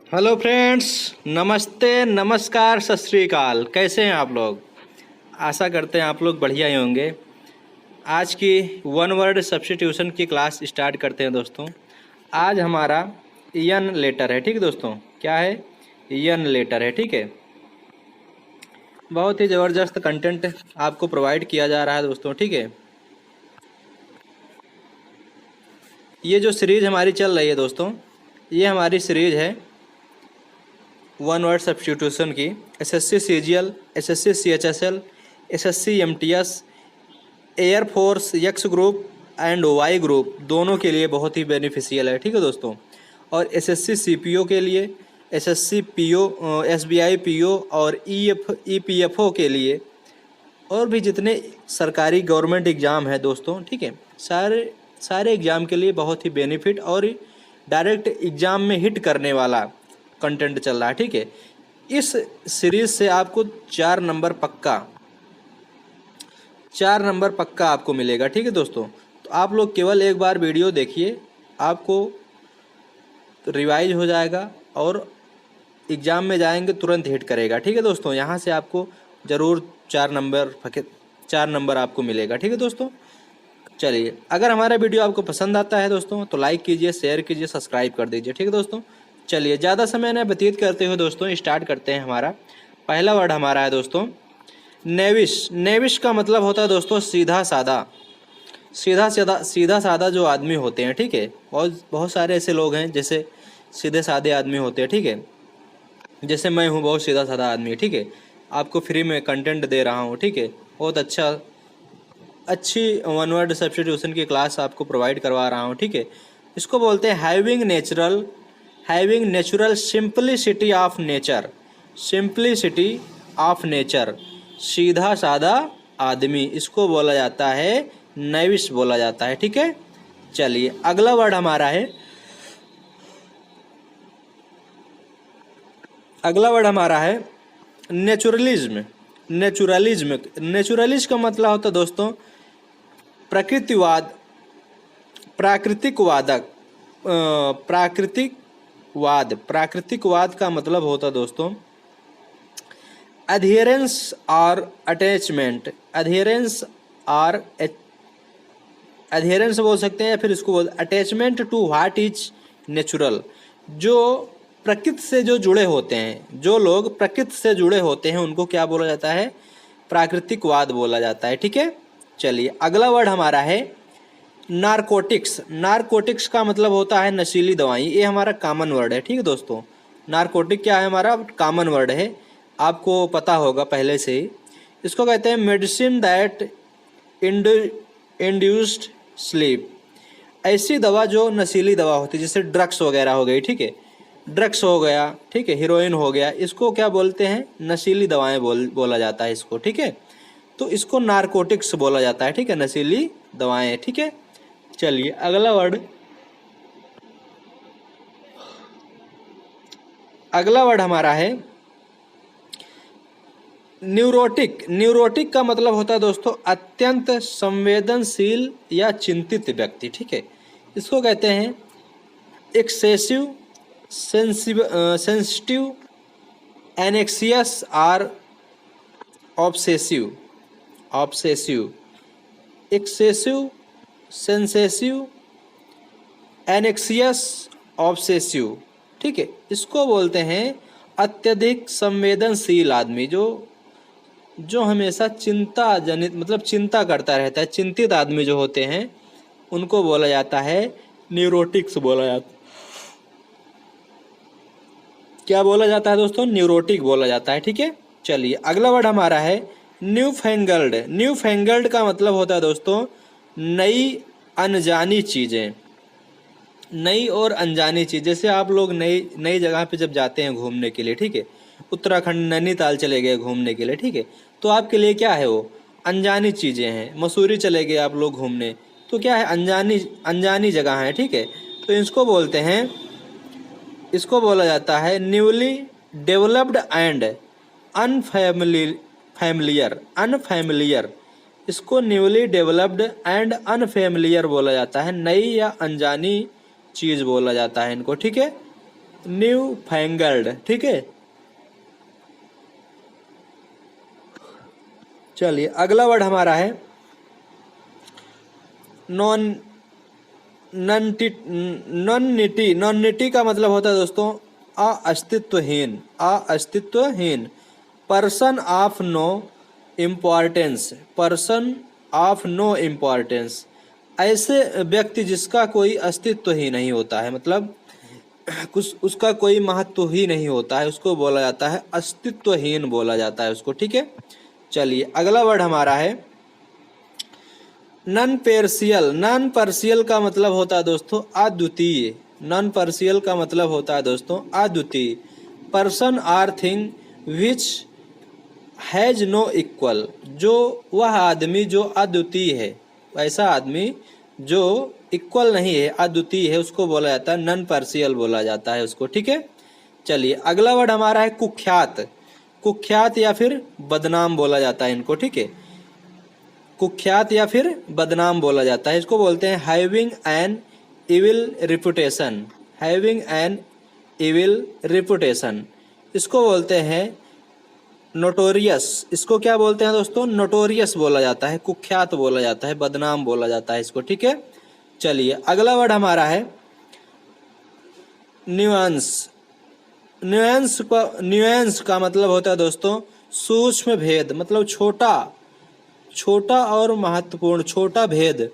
Hello friends, नमस्ते, नमस्कार, सत श्री अकाल। कैसे हैं आप लोग? आशा करते हैं आप लोग बढ़िया ही होंगे। आज की वन वर्ड सब्स्टिट्यूशन की क्लास स्टार्ट करते हैं दोस्तों। आज हमारा यन लेटर है, ठीक है दोस्तों। क्या है? यन लेटर है, ठीक है। बहुत ही ज़बरदस्त कंटेंट आपको प्रोवाइड किया जा रहा है दोस्तों, ठीक है। ये जो सीरीज़ हमारी चल रही है दोस्तों, ये हमारी सीरीज़ है वन वर्ड सब्स्टिट्यूशन की। SSC CGL, SSC CHSL, SSC MTS, air force X group and Y group दोनों के लिए बहुत ही बेनिफिशियल है, ठीक है दोस्तों। और एसएससी सीपीओ के लिए, एसएससी पीओ, एसबीआई पीओ और ईपीएफओ के लिए, और भी जितने सरकारी गवर्नमेंट एग्ज़ाम है दोस्तों, ठीक है, सारे एग्ज़ाम के लिए बहुत ही बेनिफिट और डायरेक्ट एग्ज़ाम में हिट करने वाला कंटेंट चल रहा है, ठीक है। इस सीरीज़ से आपको 4 नंबर पक्का आपको मिलेगा, ठीक है दोस्तों। तो आप लोग केवल एक बार वीडियो देखिए, आपको रिवाइज हो जाएगा और एग्ज़ाम में जाएंगे तुरंत हिट करेगा, ठीक है दोस्तों। यहाँ से आपको ज़रूर 4 नंबर आपको मिलेगा, ठीक है दोस्तों। चलिए, अगर हमारा वीडियो आपको पसंद आता है दोस्तों तो लाइक कीजिए, शेयर कीजिए, सब्सक्राइब कर दीजिए, ठीक है दोस्तों। चलिए, ज़्यादा समय न व्यतीत करते हुए दोस्तों स्टार्ट करते हैं। हमारा पहला वर्ड हमारा है दोस्तों नेविश। नेविश का मतलब होता है दोस्तों सीधा सादा जो आदमी होते हैं, ठीक है। बहुत सारे ऐसे लोग हैं जैसे सीधे सादे आदमी होते हैं, ठीक है। जैसे मैं हूँ, बहुत सीधा सादा आदमी, ठीक है। आपको फ्री में कंटेंट दे रहा हूँ, ठीक है। बहुत अच्छी वन वर्ड सब्स्टिट्यूशन की क्लास आपको प्रोवाइड करवा रहा हूँ, ठीक है। इसको बोलते हैं having natural simplicity of nature, सीधा सादा आदमी, इसको बोला जाता है नेविश बोला जाता है, ठीक है। चलिए, अगला वर्ड हमारा है नेचुरलिज्म। नेचुरलिज्म का मतलब होता है दोस्तों प्राकृतिकवाद का मतलब होता है दोस्तों अधेरेंस बोल सकते हैं, या फिर इसको बोल attachment to what is natural. जो प्रकृति से जो जुड़े होते हैं, जो लोग प्रकृति से जुड़े होते हैं, उनको क्या बोला जाता है? प्राकृतिकवाद बोला जाता है, ठीक है। चलिए, अगला वर्ड हमारा है नारकोटिक्स का मतलब होता है नशीली दवाई। ये हमारा कॉमन वर्ड है, ठीक है दोस्तों। नारकोटिक क्या है? हमारा कॉमन वर्ड है, आपको पता होगा पहले से ही। इसको कहते हैं मेडिसिन दैट इंड्यूस्ड स्लीप। ऐसी दवा जो नशीली दवा होती है, जैसे ड्रग्स वगैरह हो गई, ठीक है। ड्रग्स हो गया, ठीक है, हीरोइन हो गया, इसको क्या बोलते हैं? नशीली दवाएं बोला जाता है इसको, ठीक है। तो इसको नारकोटिक्स बोला जाता है, ठीक है, नशीली दवाएं, ठीक है। चलिए, अगला वर्ड हमारा है न्यूरोटिक का मतलब होता है दोस्तों अत्यंत संवेदनशील या चिंतित व्यक्ति, ठीक है। इसको कहते हैं एक्सेसिव सेंसिटिव, एनेक्सियस और ऑब्सेसिव। एक्सेसिव, सेंसेसिव, एनेक्सियस, ऑब्सेसिव, ठीक है। इसको बोलते हैं अत्यधिक संवेदनशील आदमी, जो हमेशा चिंता जनित मतलब चिंता करता रहता है। चिंतित आदमी जो होते हैं उनको बोला जाता है न्यूरोटिक्स बोला जाता है। क्या बोला जाता है दोस्तों? न्यूरोटिक बोला जाता है, ठीक है। चलिए, अगला वर्ड हमारा है न्यूफैंगल्ड का मतलब होता है दोस्तों नई अनजानी चीज़ें। नई और अनजानी चीज़, जैसे आप लोग नई जगह पे जब जाते हैं घूमने के लिए, ठीक है, उत्तराखंड नैनीताल चले गए घूमने के लिए, ठीक है, तो आपके लिए क्या है? वो अनजानी चीज़ें हैं। मसूरी चले गए आप लोग घूमने, तो क्या है? अनजानी जगह है, ठीक है। तो इसको बोला जाता है न्यूली डेवलप्ड एंड अनफैमिलियर। इसको न्यूली डेवलप्ड एंड अनफैमिलियर बोला जाता है, नई या अनजानी चीज़ बोला जाता है इनको, ठीक है। न्यू फैंगल्ड, ठीक है। चलिए अगला वर्ड हमारा है नॉन नॉनिटी। नॉनिटी का मतलब होता है दोस्तों अस्तित्वहीन, अस्तित्वहीन। Person of no importance, person of no importance, ऐसे व्यक्ति जिसका कोई अस्तित्व ही नहीं होता है, मतलब कुछ उसका कोई महत्व ही नहीं होता है, उसको बोला जाता है अस्तित्वहीन, बोला जाता है उसको, ठीक है। चलिए अगला वर्ड हमारा है नॉन पार्शियल। नॉन पार्शियल का मतलब होता है दोस्तों अद्वितीय। नॉन पार्शियल का मतलब होता है दोस्तों अद्वितीय। Person or thing which has no equal, जो वह आदमी जो अद्वितीय है, ऐसा आदमी जो इक्वल नहीं है, अद्वितीय है, उसको बोला जाता है नॉन पार्शियल, बोला जाता है उसको, ठीक है। चलिए अगला वर्ड हमारा है कुख्यात। कुख्यात या फिर बदनाम बोला जाता है इनको, ठीक है। कुख्यात या फिर बदनाम बोला जाता है, इसको बोलते हैं having an evil reputation, having an evil reputation. इसको बोलते हैं नोटोरियस। इसको क्या बोलते हैं दोस्तों? नोटोरियस बोला जाता है, कुख्यात बोला जाता है, बदनाम बोला जाता है इसको, ठीक है। चलिए अगला वर्ड हमारा है न्यूएंस। न्यूएंस का मतलब होता है दोस्तों सूक्ष्म भेद, मतलब छोटा, छोटा और महत्वपूर्ण, छोटा भेद।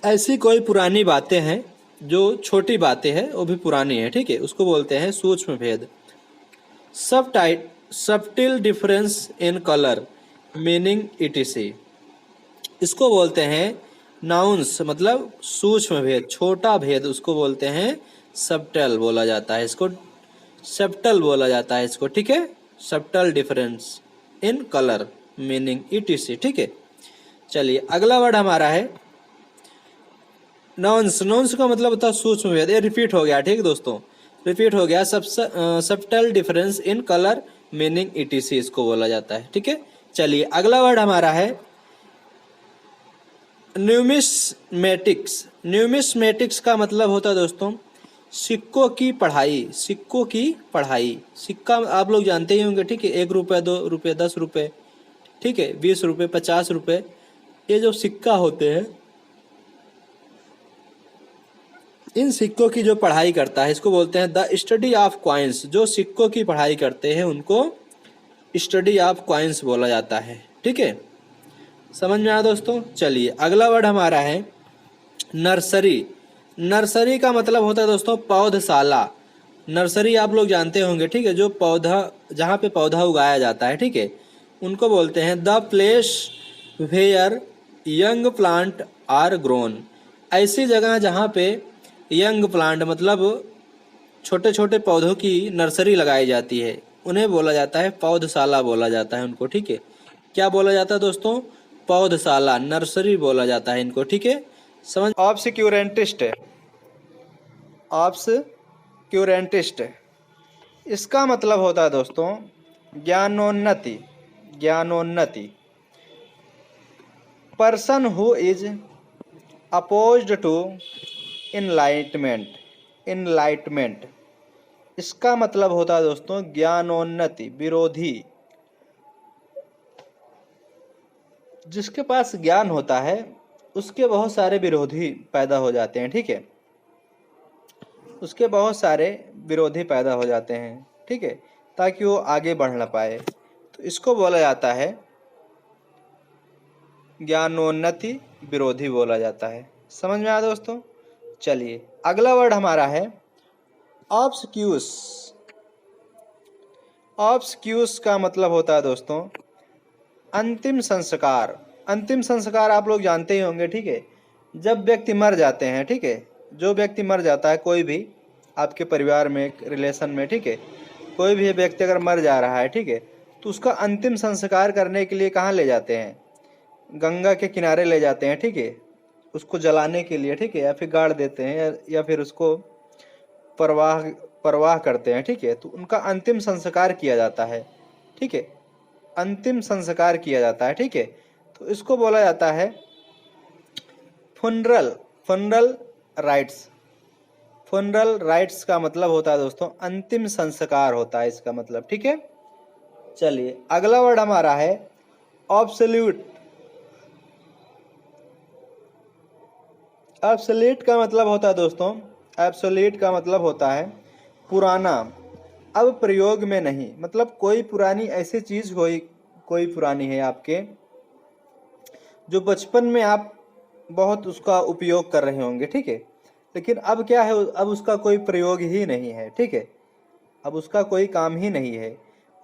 ऐसी कोई पुरानी बातें हैं जो छोटी बातें हैं वो भी पुरानी है, ठीक है, उसको बोलते हैं सूक्ष्म भेद। Subtle difference in colour meaning etc, इसको बोलते हैं नाउंस, मतलब सूक्ष्म भेद, छोटा भेद, उसको बोलते हैं सबटल बोला जाता है इसको, सबटल बोला जाता है इसको, ठीक है। Subtle difference in colour meaning etc., ठीक है। चलिए अगला वर्ड हमारा है नॉन्स। नॉन्स का मतलब होता है सूक्ष्म भेद। ये रिपीट हो गया, ठीक है दोस्तों, रिपीट हो गया। Subtle difference in colour meaning etc इसको बोला जाता है, ठीक है। चलिए अगला वर्ड हमारा है न्यूमिस्मेटिक्स। न्यूमिस्मेटिक्स का मतलब होता है दोस्तों सिक्कों की पढ़ाई, सिक्कों की पढ़ाई। सिक्का आप लोग जानते ही होंगे, ठीक है, 1 रुपये, 2 रुपये, 10 रुपये, ठीक है, 20 रुपये, 50 रुपये, ये जो सिक्का होते हैं, इन सिक्कों की जो पढ़ाई करता है इसको बोलते हैं द स्टडी ऑफ कॉइन्स। जो सिक्कों की पढ़ाई करते हैं उनको स्टडी ऑफ कॉइन्स बोला जाता है, ठीक है। समझ में आया दोस्तों? चलिए अगला वर्ड हमारा है नर्सरी। नर्सरी का मतलब होता है दोस्तों पौधशाला। नर्सरी आप लोग जानते होंगे, ठीक है, जो पौधा, जहाँ पे पौधा उगाया जाता है, ठीक है, उनको बोलते हैं the place where young plant are grown. ऐसी जगह जहाँ पे यंग प्लांट मतलब छोटे छोटे पौधों की नर्सरी लगाई जाती है, उन्हें बोला जाता है पौधशाला बोला जाता है उनको, ठीक है। क्या बोला जाता है दोस्तों? पौधशाला, नर्सरी बोला जाता है इनको, ठीक है। समझ? ऑब्सक्यूरेंटिस्ट, ऑब्सक्यूरेंटिस्ट, इसका मतलब होता है दोस्तों ज्ञानोन्नति, ज्ञानोन्नति। Person who is opposed to enlightenment, enlightenment, इसका मतलब होता है दोस्तों ज्ञानोन्नति, विरोधी। जिसके पास ज्ञान होता है उसके बहुत सारे विरोधी पैदा हो जाते हैं, ठीक है, उसके बहुत सारे विरोधी पैदा हो जाते हैं, ठीक है, ताकि वो आगे बढ़ ना पाए, तो इसको बोला जाता है ज्ञानोन्नति विरोधी बोला जाता है। समझ में आया दोस्तों? चलिए अगला वर्ड हमारा है ऑब्सक्यूस। ऑब्सक्यूस का मतलब होता है दोस्तों अंतिम संस्कार। अंतिम संस्कार आप लोग जानते ही होंगे, ठीक है, जब व्यक्ति मर जाते हैं, ठीक है, जो व्यक्ति मर जाता है, कोई भी आपके परिवार में, रिलेशन में, ठीक है, कोई भी व्यक्ति अगर मर जा रहा है, ठीक है, तो उसका अंतिम संस्कार करने के लिए कहाँ ले जाते हैं? गंगा के किनारे ले जाते हैं, ठीक है, उसको जलाने के लिए, ठीक है, या फिर गाड़ देते हैं, या फिर उसको परवाह करते हैं, ठीक है, तो उनका अंतिम संस्कार किया जाता है, ठीक है, अंतिम संस्कार किया जाता है, ठीक है, तो इसको बोला जाता है funeral. Funeral rites. Funeral rites का मतलब होता है दोस्तों अंतिम संस्कार होता है इसका मतलब, ठीक है। चलिए अगला वर्ड हमारा है ऑब्सोल्यूट। ऑब्सोलीट का मतलब होता है दोस्तों, ऑब्सोलीट का मतलब होता है पुराना, अब प्रयोग में नहीं। मतलब कोई पुरानी ऐसी चीज कोई पुरानी है आपके, जो बचपन में आप बहुत उसका उपयोग कर रहे होंगे, ठीक है, लेकिन अब क्या है, अब उसका कोई प्रयोग ही नहीं है, ठीक है, अब उसका कोई काम ही नहीं है,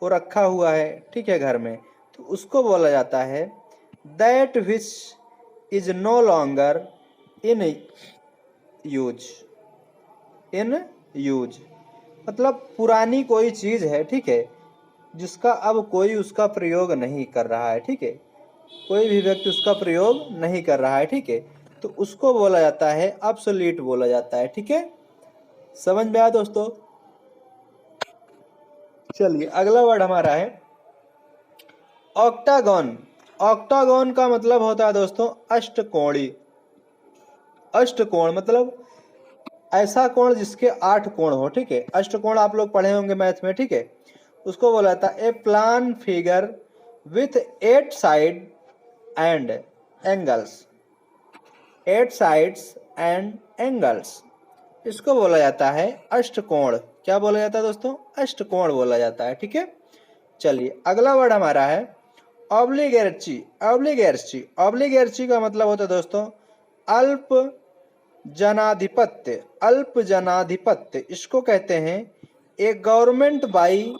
वो रखा हुआ है, ठीक है, घर में, तो उसको बोला जाता है that which is no longer in use. In use मतलब पुरानी कोई चीज है, ठीक है, जिसका अब कोई उसका प्रयोग नहीं कर रहा है, ठीक है, कोई भी व्यक्ति उसका प्रयोग नहीं कर रहा है, ठीक है, तो उसको बोला जाता है ऑब्सोलीट बोला जाता है, ठीक है। समझ में आया दोस्तों। चलिए अगला वर्ड हमारा है ऑक्टागन। ऑक्टागन का मतलब होता है दोस्तों अष्टकोणी। अष्टकोण मतलब ऐसा कोण जिसके 8 कोण हो, ठीक है, अष्टकोण आप लोग पढ़े होंगे मैथ में, ठीक है, उसको बोला जाता है a plane figure with 8 side and angles. 8 sides and angles, इसको बोला जाता है अष्टकोण। क्या बोला जाता है दोस्तों? अष्टकोण बोला जाता है, ठीक है। चलिए अगला वर्ड हमारा है ऑब्लिगेर्ची। ऑब्लिगेर्ची, ऑब्लिगेर्ची का मतलब होता है दोस्तों अल्प जनाधिपत्य। अल्प जनाधिपत्य इसको कहते हैं a government by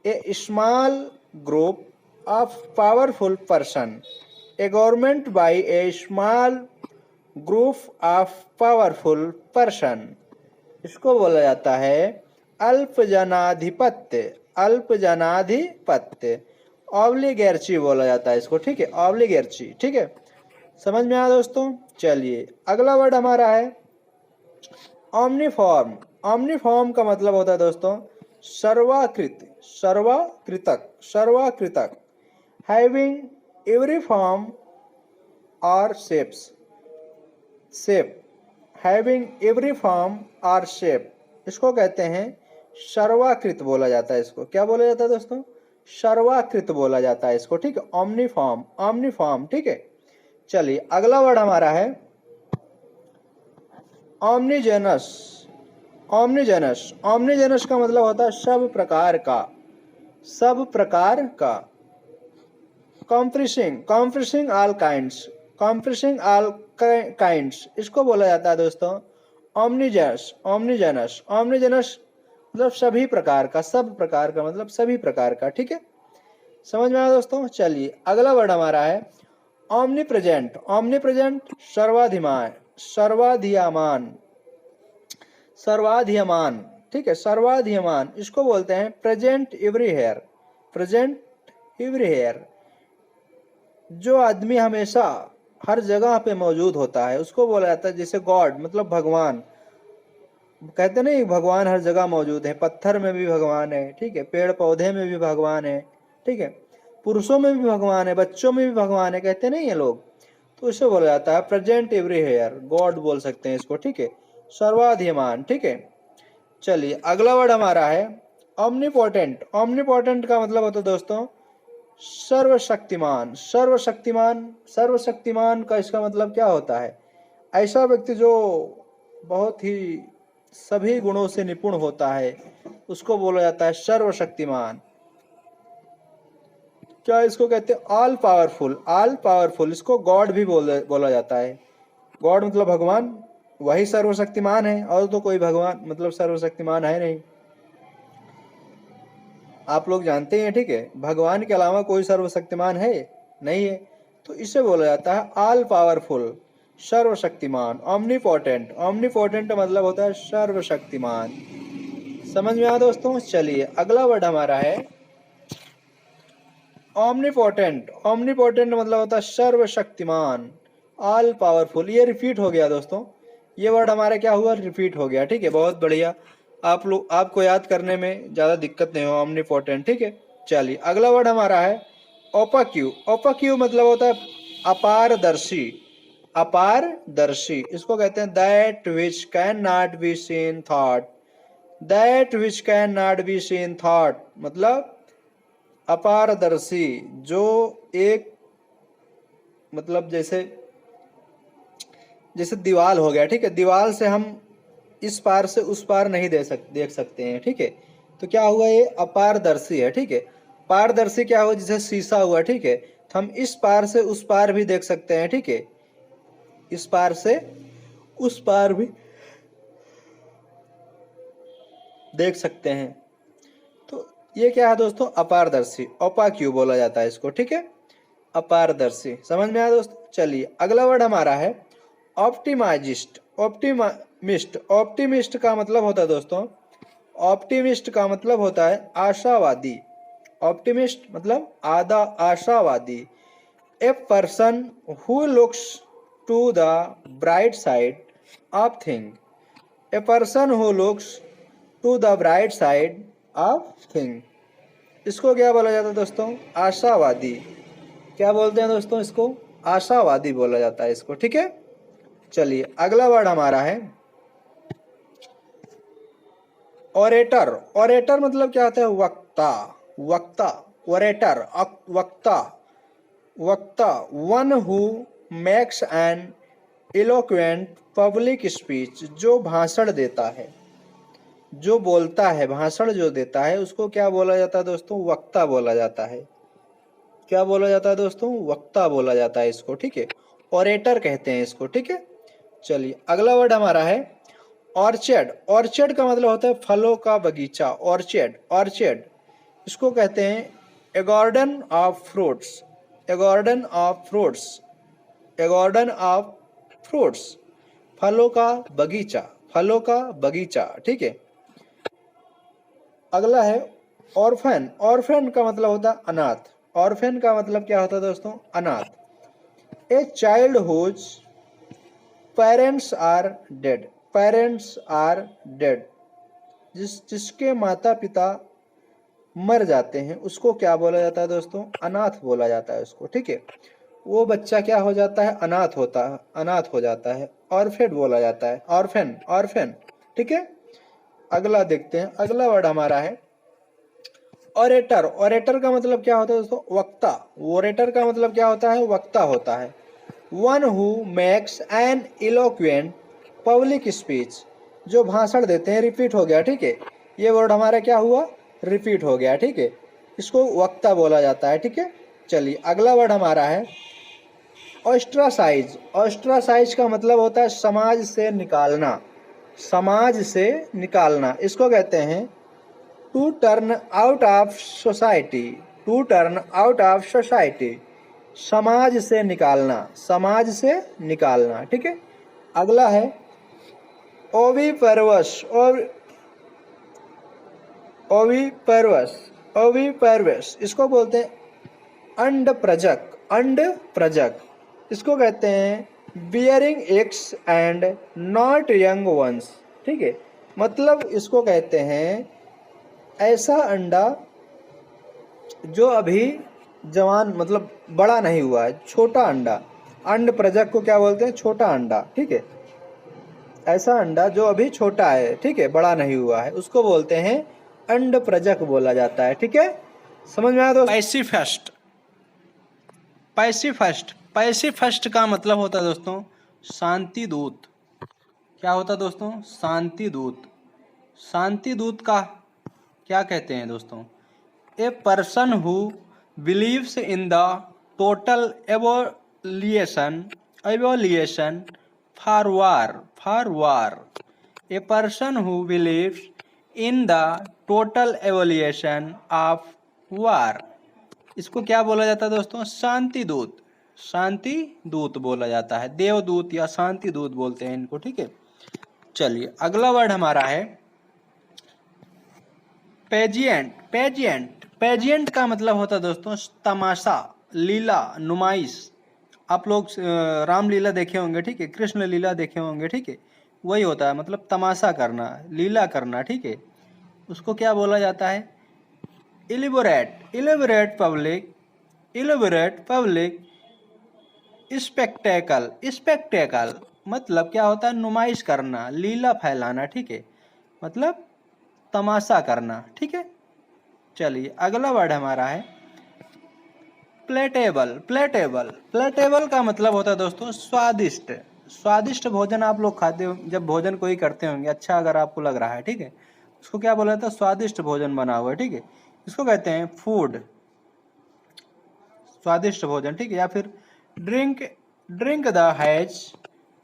a small group of powerful person. A government by a small group of powerful person, इसको बोला जाता है अल्प जनाधिपत्य। अल्प जनाधिपत्य ऑब्लिगेर्ची बोला जाता है इसको, ठीक है, ऑब्लिगेर्ची, ठीक है। समझ में आया दोस्तों। चलिए अगला वर्ड हमारा है ओमनीफॉर्म। ओमनीफॉर्म का मतलब होता है दोस्तों सर्वाकृत, सर्वाकृतक, सर्वाकृतक, हैविंग एवरी फॉर्म और shapes. Shape, having every form और शेप, इसको कहते हैं सर्वाकृत बोला जाता है। इसको क्या बोला जाता है दोस्तों? सर्वाकृत बोला जाता है इसको, ठीक है, ओमनीफॉर्म, ओमनीफॉर्म, ठीक है। चलिए अगला वर्ड हमारा है ओमनीजेनस। ओमनीजेनस, ओमनीजेनस का मतलब होता है सब प्रकार का, सब प्रकार का। कॉम्प्रिसिंग, कॉम्प्रिसिंग ऑल काइंड्स, कॉम्प्रिसिंग ऑल काइंड्स, इसको बोला जाता है दोस्तों ओमनीजेनस। ओमनीजेनस, ओमनीजेनस मतलब सभी प्रकार का, सब प्रकार का मतलब सभी प्रकार का, ठीक है। समझ में आया दोस्तों। चलिए अगला वर्ड हमारा है ओमनी प्रेजेंट। ओमनी प्रेजेंट सर्वाधिमान, सर्वाधियमान, सर्वाधियमान, ठीक है, सर्वाधियमान, इसको बोलते हैं प्रेजेंट एवरीवेयर। प्रेजेंट एवरीवेयर, जो आदमी हमेशा हर जगह पे मौजूद होता है उसको बोला जाता है, जैसे गॉड मतलब भगवान, कहते नहीं भगवान हर जगह मौजूद है, पत्थर में भी भगवान है, ठीक है, पेड़ पौधे में भी भगवान है, ठीक है, पुरुषों में भी भगवान है, बच्चों में भी भगवान है, कहते नहीं है लोग, तो इसे बोला जाता है प्रेजेंट एवरीवेयर, गॉड बोल सकते हैं इसको, ठीक है, सर्वाधियमान, ठीक है। चलिए अगला वर्ड हमारा है ओमनीपोटेंट। ओमनीपोटेंट का मतलब होता है दोस्तों सर्वशक्तिमान। सर्वशक्तिमान, सर्वशक्तिमान का इसका मतलब क्या होता है? ऐसा व्यक्ति जो बहुत ही सभी गुणों से निपुण होता है उसको बोला जाता है सर्वशक्तिमान। क्या इसको कहते हैं? All powerful. ऑल पावरफुल, इसको गॉड भी बोला जाता है। गॉड मतलब भगवान, वही सर्वशक्तिमान है, और तो कोई भगवान मतलब सर्वशक्तिमान है नहीं, आप लोग जानते हैं, ठीक है, भगवान के अलावा कोई सर्वशक्तिमान है नहीं है, तो इसे बोला जाता है ऑल पावरफुल, सर्वशक्तिमान, ओमनीपोटेंट। ओमनीपोटेंट मतलब होता है सर्वशक्तिमान। समझ में आया दोस्तों। चलिए अगला वर्ड हमारा है ओमनीपोटेंट। ओमनीपोटेंट मतलब होता है सर्वशक्तिमान, ऑल पावरफुल। ये रिपीट हो गया दोस्तों, ये वर्ड हमारा क्या हुआ? रिपीट हो गया, ठीक है, बहुत बढ़िया। आप लोग, आपको याद करने में ज़्यादा दिक्कत नहीं हो, ओमनीपोटेंट, ठीक है। चलिए अगला वर्ड हमारा है ओपाक्यू। ओपाक्यू मतलब होता है अपारदर्शी, अपारदर्शी, इसको कहते हैं that which can not be seen thought, that which can not be seen thought मतलब अपारदर्शी, जो एक मतलब जैसे जैसे दीवाल हो गया, ठीक है, दीवाल से हम इस पार से उस पार नहीं देख सकते हैं, ठीक है, तो क्या हुआ, ये अपारदर्शी है, ठीक है। पारदर्शी क्या हुआ, जैसे शीशा हुआ, ठीक है, तो हम इस पार से उस पार भी देख सकते हैं, ठीक है, इस पार से उस पार भी देख सकते हैं। तो ये क्या है दोस्तों, अपारदर्शी, ओपाक्यू बोला जाता है इसको, ठीक है, अपारदर्शी। समझ में आया दोस्तों। चलिए अगला वर्ड हमारा है ऑप्टिमाइजिस्ट, ऑप्टिमिस्ट। ऑप्टिमिस्ट का मतलब होता है दोस्तों, ऑप्टिमिस्ट का मतलब होता है आशावादी। ऑप्टिमिस्ट मतलब आशावादी। A person who looks to the bright side of thing, a person who looks to the bright side of thing, इसको क्या बोला जाता है दोस्तों, आशावादी। क्या बोलते हैं दोस्तों इसको, आशावादी बोला जाता है इसको, ठीक है। चलिए अगला वर्ड हमारा है ओरेटर। ओरेटर मतलब क्या होता है, वक्ता, वक्ता, ओरेटर, वक्ता, वक्ता, one who makes an eloquent public speech, जो भाषण देता है, जो बोलता है, भाषण जो देता है, उसको क्या बोला जाता है दोस्तों, वक्ता बोला जाता है। क्या बोला जाता है दोस्तों, वक्ता बोला जाता है इसको, ठीक है, ओरेटर कहते हैं इसको, ठीक है। चलिए अगला वर्ड हमारा है ऑर्चर्ड। ऑर्चर्ड का मतलब होता है फलों का बगीचा, ऑर्चर्ड, ऑर्चर्ड, इसको कहते हैं a garden of fruits, a garden of fruits, a garden of fruits, फलों का बगीचा, फलों का बगीचा, ठीक है। अगला है ऑर्फन। ऑर्फन का मतलब होता है अनाथ। ऑर्फन का मतलब क्या होता है दोस्तों, अनाथ। A child whose parents are dead, parents are dead, जिसके माता पिता मर जाते हैं, उसको क्या बोला जाता है दोस्तों, अनाथ बोला जाता है उसको, ठीक है। वो बच्चा क्या हो जाता है, अनाथ होता है, अनाथ हो जाता है, ऑर्फेड बोला जाता है, ऑर्फन, ऑर्फन, ठीक है। अगला देखते हैं, अगला वर्ड हमारा है ओरेटर। ओरेटर का मतलब क्या होता है दोस्तों, वक्ता। ओरेटर का मतलब क्या होता है, वक्ता होता है। One who makes an eloquent public speech, जो भाषण देते हैं, रिपीट हो गया, ठीक है, ये वर्ड हमारा क्या हुआ, रिपीट हो गया, ठीक है, इसको वक्ता बोला जाता है, ठीक है। चलिए अगला वर्ड हमारा है ऑस्ट्रासाइज। ऑस्ट्रासाइज का मतलब होता है समाज से निकालना, समाज से निकालना, इसको कहते हैं to turn out of society, to turn out of society, समाज से निकालना, समाज से निकालना, ठीक है। अगला है ओविपर्वस, ओविपर्वस, ओविपर्वस, इसको बोलते हैं अंड प्रजक, अंड प्रजक, इसको कहते हैं bearing eggs and not young ones, ठीक है, मतलब इसको कहते हैं ऐसा अंडा जो अभी जवान मतलब बड़ा नहीं हुआ है, छोटा अंडा, अंड प्रजक को क्या बोलते हैं, छोटा अंडा, ठीक है, ऐसा अंडा जो अभी छोटा है, ठीक है, बड़ा नहीं हुआ है, उसको बोलते हैं अंड प्रजक बोला जाता है, ठीक है। समझ में आया दोस्तों। पैसिफिस्ट, पैसिफिस्ट, पैसिफिस्ट का मतलब होता है दोस्तों शांति दूत। क्या होता है दोस्तों, शांति दूत। शांति दूत का क्या कहते हैं दोस्तों, ए person who believes in the total evolution, evolution for war, A person who believes in the total evolution of war, इसको क्या बोला जाता है दोस्तों, शांति दूत, शांति दूत बोला जाता है, देवदूत या शांति दूत बोलते हैं इनको, ठीक है। चलिए अगला वर्ड हमारा है पेजिएंट। पेजिएंट, पेजिएंट का मतलब होता है दोस्तों तमाशा, लीला, नुमाइश। आप लोग रामलीला देखे होंगे, ठीक है, कृष्ण लीला देखे होंगे, ठीक है, वही होता है, मतलब तमाशा करना, लीला करना, ठीक है, उसको क्या बोला जाता है, elaborate, elaborate public, elaborate public spectacle, spectacle मतलब क्या होता है? नुमाइश करना, लीला फैलाना, ठीक है, मतलब तमाशा करना, ठीक है। चलिए अगला वर्ड हमारा है प्लेटेबल, प्लेटेबल, प्लेटेबल का मतलब होता है दोस्तों स्वादिष्ट। स्वादिष्ट भोजन आप लोग खाते हो, जब भोजन कोई करते होंगे अच्छा अगर आपको लग रहा है, ठीक है, उसको क्या बोला जाता है? स्वादिष्ट भोजन बना हुआ है, ठीक है, इसको कहते हैं फूड, स्वादिष्ट भोजन, ठीक है। या फिर drink, drink the has,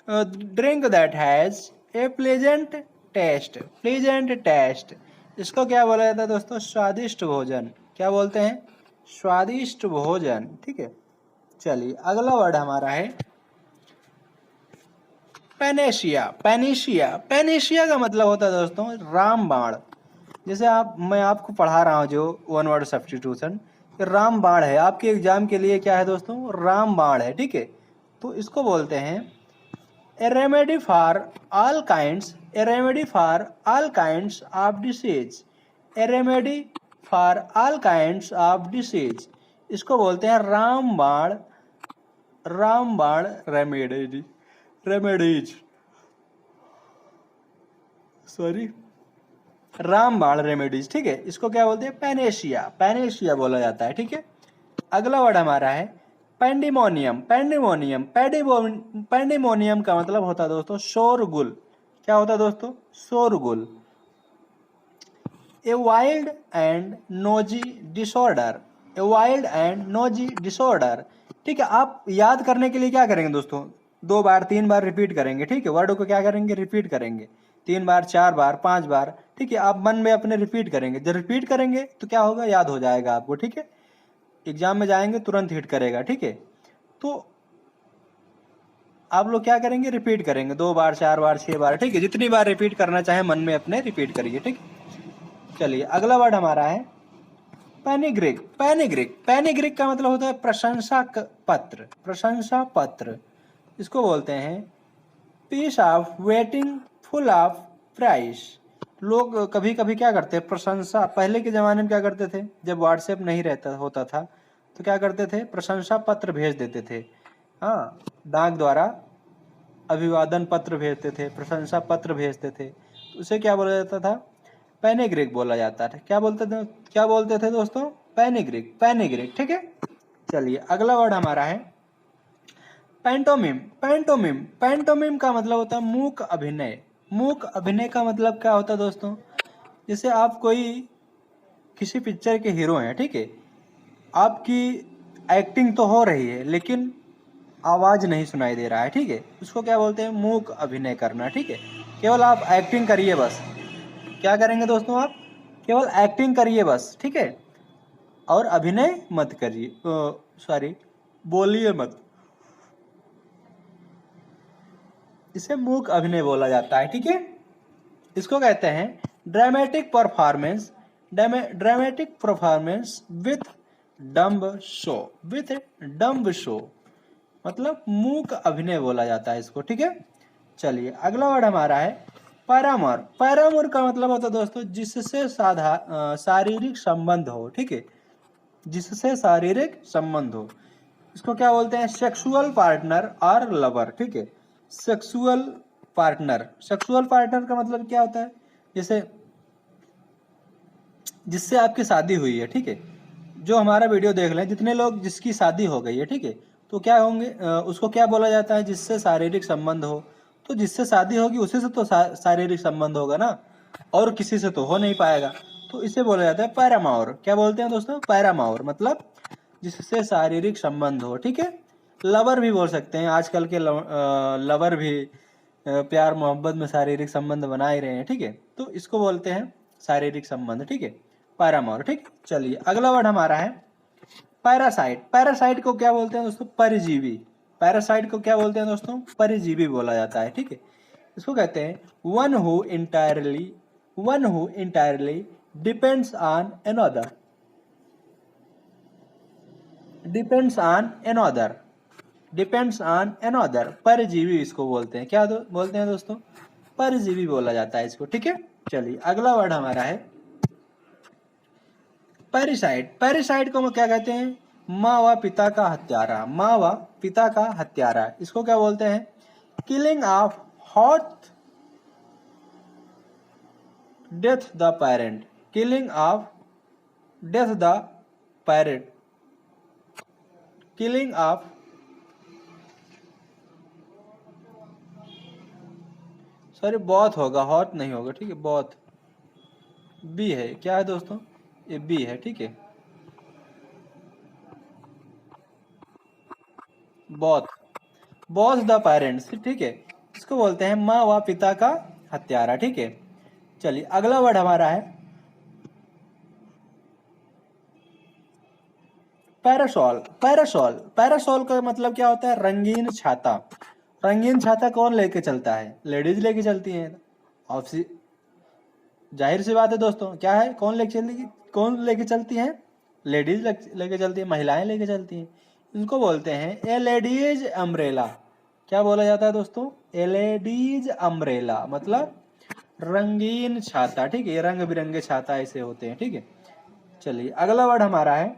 drink that has a pleasant taste, pleasant taste, इसको क्या बोला जाता है दोस्तों? स्वादिष्ट भोजन। क्या बोलते हैं? स्वादिष्ट भोजन, ठीक है। चलिए अगला वर्ड हमारा है पेनेशिया, पेनेशिया, पेनेशिया का मतलब होता है दोस्तों रामबाण। जैसे मैं आपको पढ़ा रहा हूँ जो वन वर्ड सब्स्टिट्यूशन, रामबाण है, आपके एग्जाम के लिए क्या है दोस्तों? रामबाण है, ठीक है। तो इसको बोलते हैं ए remedy for all kinds, A remedy for all kinds of disease, A remedy for all kinds of disease, इसको बोलते हैं रामबाण, रामबाण रेमेडी, रेमेडीज, सॉरी, रामबाण रेमेडीज, ठीक है। इसको क्या बोलते हैं? पेनेशिया, पेनेशिया बोला जाता है, ठीक है। अगला वर्ड हमारा है पेंडिमोनियम, पेंडिमोनियम, पेंडिमोनियम का मतलब होता है दोस्तों शोरगुल। क्या होता है दोस्तों? शोरगुल। A wild and noisy disorder, a wild and noisy disorder, ठीक है। आप याद करने के लिए क्या करेंगे दोस्तों? 2 बार 3 बार रिपीट करेंगे, ठीक है। वर्ड को क्या करेंगे? रिपीट करेंगे 3 बार 4 बार 5 बार, ठीक है। आप मन में अपने रिपीट करेंगे, जब रिपीट करेंगे तो क्या होगा? याद हो जाएगा आपको, ठीक है। एग्जाम में जाएंगे तुरंत हिट करेगा, ठीक है। तो आप लोग क्या करेंगे? रिपीट करेंगे 2 बार 4 बार 6 बार, ठीक है। जितनी बार रिपीट करना चाहे मन में अपने रिपीट करिए, ठीक है। चलिए अगला वर्ड हमारा है पैनिग्रिक, पैनिग्रिक, पैनिग्रिक का मतलब होता है प्रशंसा पत्र, प्रशंसा पत्र, इसको बोलते हैं piece of writing full of praise. लोग कभी कभी क्या करते हैं? प्रशंसा, पहले के ज़माने में क्या करते थे? जब व्हाट्सएप नहीं रहता होता था तो क्या करते थे? प्रशंसा पत्र भेज देते थे, हाँ, डाक द्वारा अभिवादन पत्र भेजते थे, प्रशंसा पत्र भेजते थे, तो उसे क्या बोला जाता था? पैनिग्रिक बोला जाता था। क्या बोलते थे? क्या बोलते थे दोस्तों? पैनिग्रिक, पैनिग्रिक, ठीक है। चलिए अगला वर्ड हमारा है पैंटोमिम, पैंटोमिम, पैंटोमिम का मतलब होता है मूक अभिनय। मूक अभिनय का मतलब क्या होता है दोस्तों? जैसे आप कोई किसी पिक्चर के हीरो हैं, ठीक है, आपकी एक्टिंग तो हो रही है लेकिन आवाज नहीं सुनाई दे रहा है, ठीक है, उसको क्या बोलते हैं? मूक अभिनय करना, ठीक है। केवल आप एक्टिंग करिए बस। क्या करेंगे दोस्तों? आप केवल एक्टिंग करिए बस, ठीक है, और अभिनय मत करिए, सॉरी, बोलिए मत, इसे मूक अभिनय बोला जाता है, ठीक है। इसको कहते हैं dramatic performance, dramatic performance with dumb show, with dumb show, मतलब मूक अभिनय बोला जाता है इसको, ठीक है। चलिए अगला वर्ड हमारा है पैरामोर, पैरामोर का मतलब होता है दोस्तों जिससे शारीरिक संबंध हो, ठीक है, जिससे शारीरिक संबंध हो, इसको क्या बोलते हैं? सेक्सुअल पार्टनर और लवर, ठीक है। सेक्सुअल पार्टनर, सेक्सुअल पार्टनर का मतलब क्या होता है? जैसे जिससे आपकी शादी हुई है, ठीक है, जो हमारा वीडियो देख लें, जितने लोग जिसकी शादी हो गई है, ठीक है, तो क्या होंगे? उसको क्या बोला जाता है? जिससे शारीरिक संबंध हो। तो जिससे शादी होगी उसी से तो शारीरिक संबंध होगा ना, और किसी से तो हो नहीं पाएगा, तो इसे बोला जाता है पैरामाउर। क्या बोलते हैं दोस्तों? पैरामाउर, मतलब जिससे शारीरिक संबंध हो, ठीक है। लवर भी बोल सकते हैं, आजकल के लवर भी प्यार मोहब्बत में शारीरिक संबंध बना ही रहे हैं, ठीक है, तो इसको बोलते हैं शारीरिक संबंध, ठीक है, पैरामोर, ठीक। चलिए अगला वर्ड हमारा है पैरासाइट, पैरासाइट को क्या बोलते हैं दोस्तों? परजीवी, पैरासाइट को क्या बोलते हैं दोस्तों? परजीवी बोला जाता है, ठीक है। इसको कहते हैं one who entirely, one who entirely depends on another, depends on another, depends on another, परजीवी इसको बोलते हैं। क्या बोलते हैं दोस्तों? परजीवी बोला जाता है इसको, ठीक है। चलिए अगला वर्ड हमारा है पैरिसाइड, पैरिसाइड को क्या कहते हैं? माँ व पिता का हत्यारा, माँ व पिता का हत्यारा, इसको क्या बोलते हैं? Killing of hot death the parent, killing of death the parent, killing of, sorry both होगा, हॉट नहीं होगा, ठीक है, बॉथ बी है, क्या है दोस्तों? ये बी है, ठीक है, बॉथ, बॉथ द पेरेंट्स, ठीक है, इसको बोलते हैं माँ व पिता का हत्यारा, ठीक है। चलिए अगला वर्ड हमारा है पैरासॉल। पैरासॉल, पैरासॉल का मतलब क्या होता है? रंगीन छाता। रंगीन छाता कौन लेके चलता है? लेडीज लेके चलती हैं, ऑब्वियसली जाहिर सी बात है दोस्तों, क्या है, कौन लेके चलती हैं? लेडीज लेके चलती हैं, महिलाएं लेके चलती हैं। इनको बोलते हैं ए लेडीज अम्ब्रेला। क्या बोला जाता है दोस्तों? ए लेडीज अम्ब्रेला, मतलब रंगीन छाता, ठीक है, रंग बिरंगे छाता ऐसे होते हैं, ठीक है। चलिए अगला वर्ड हमारा है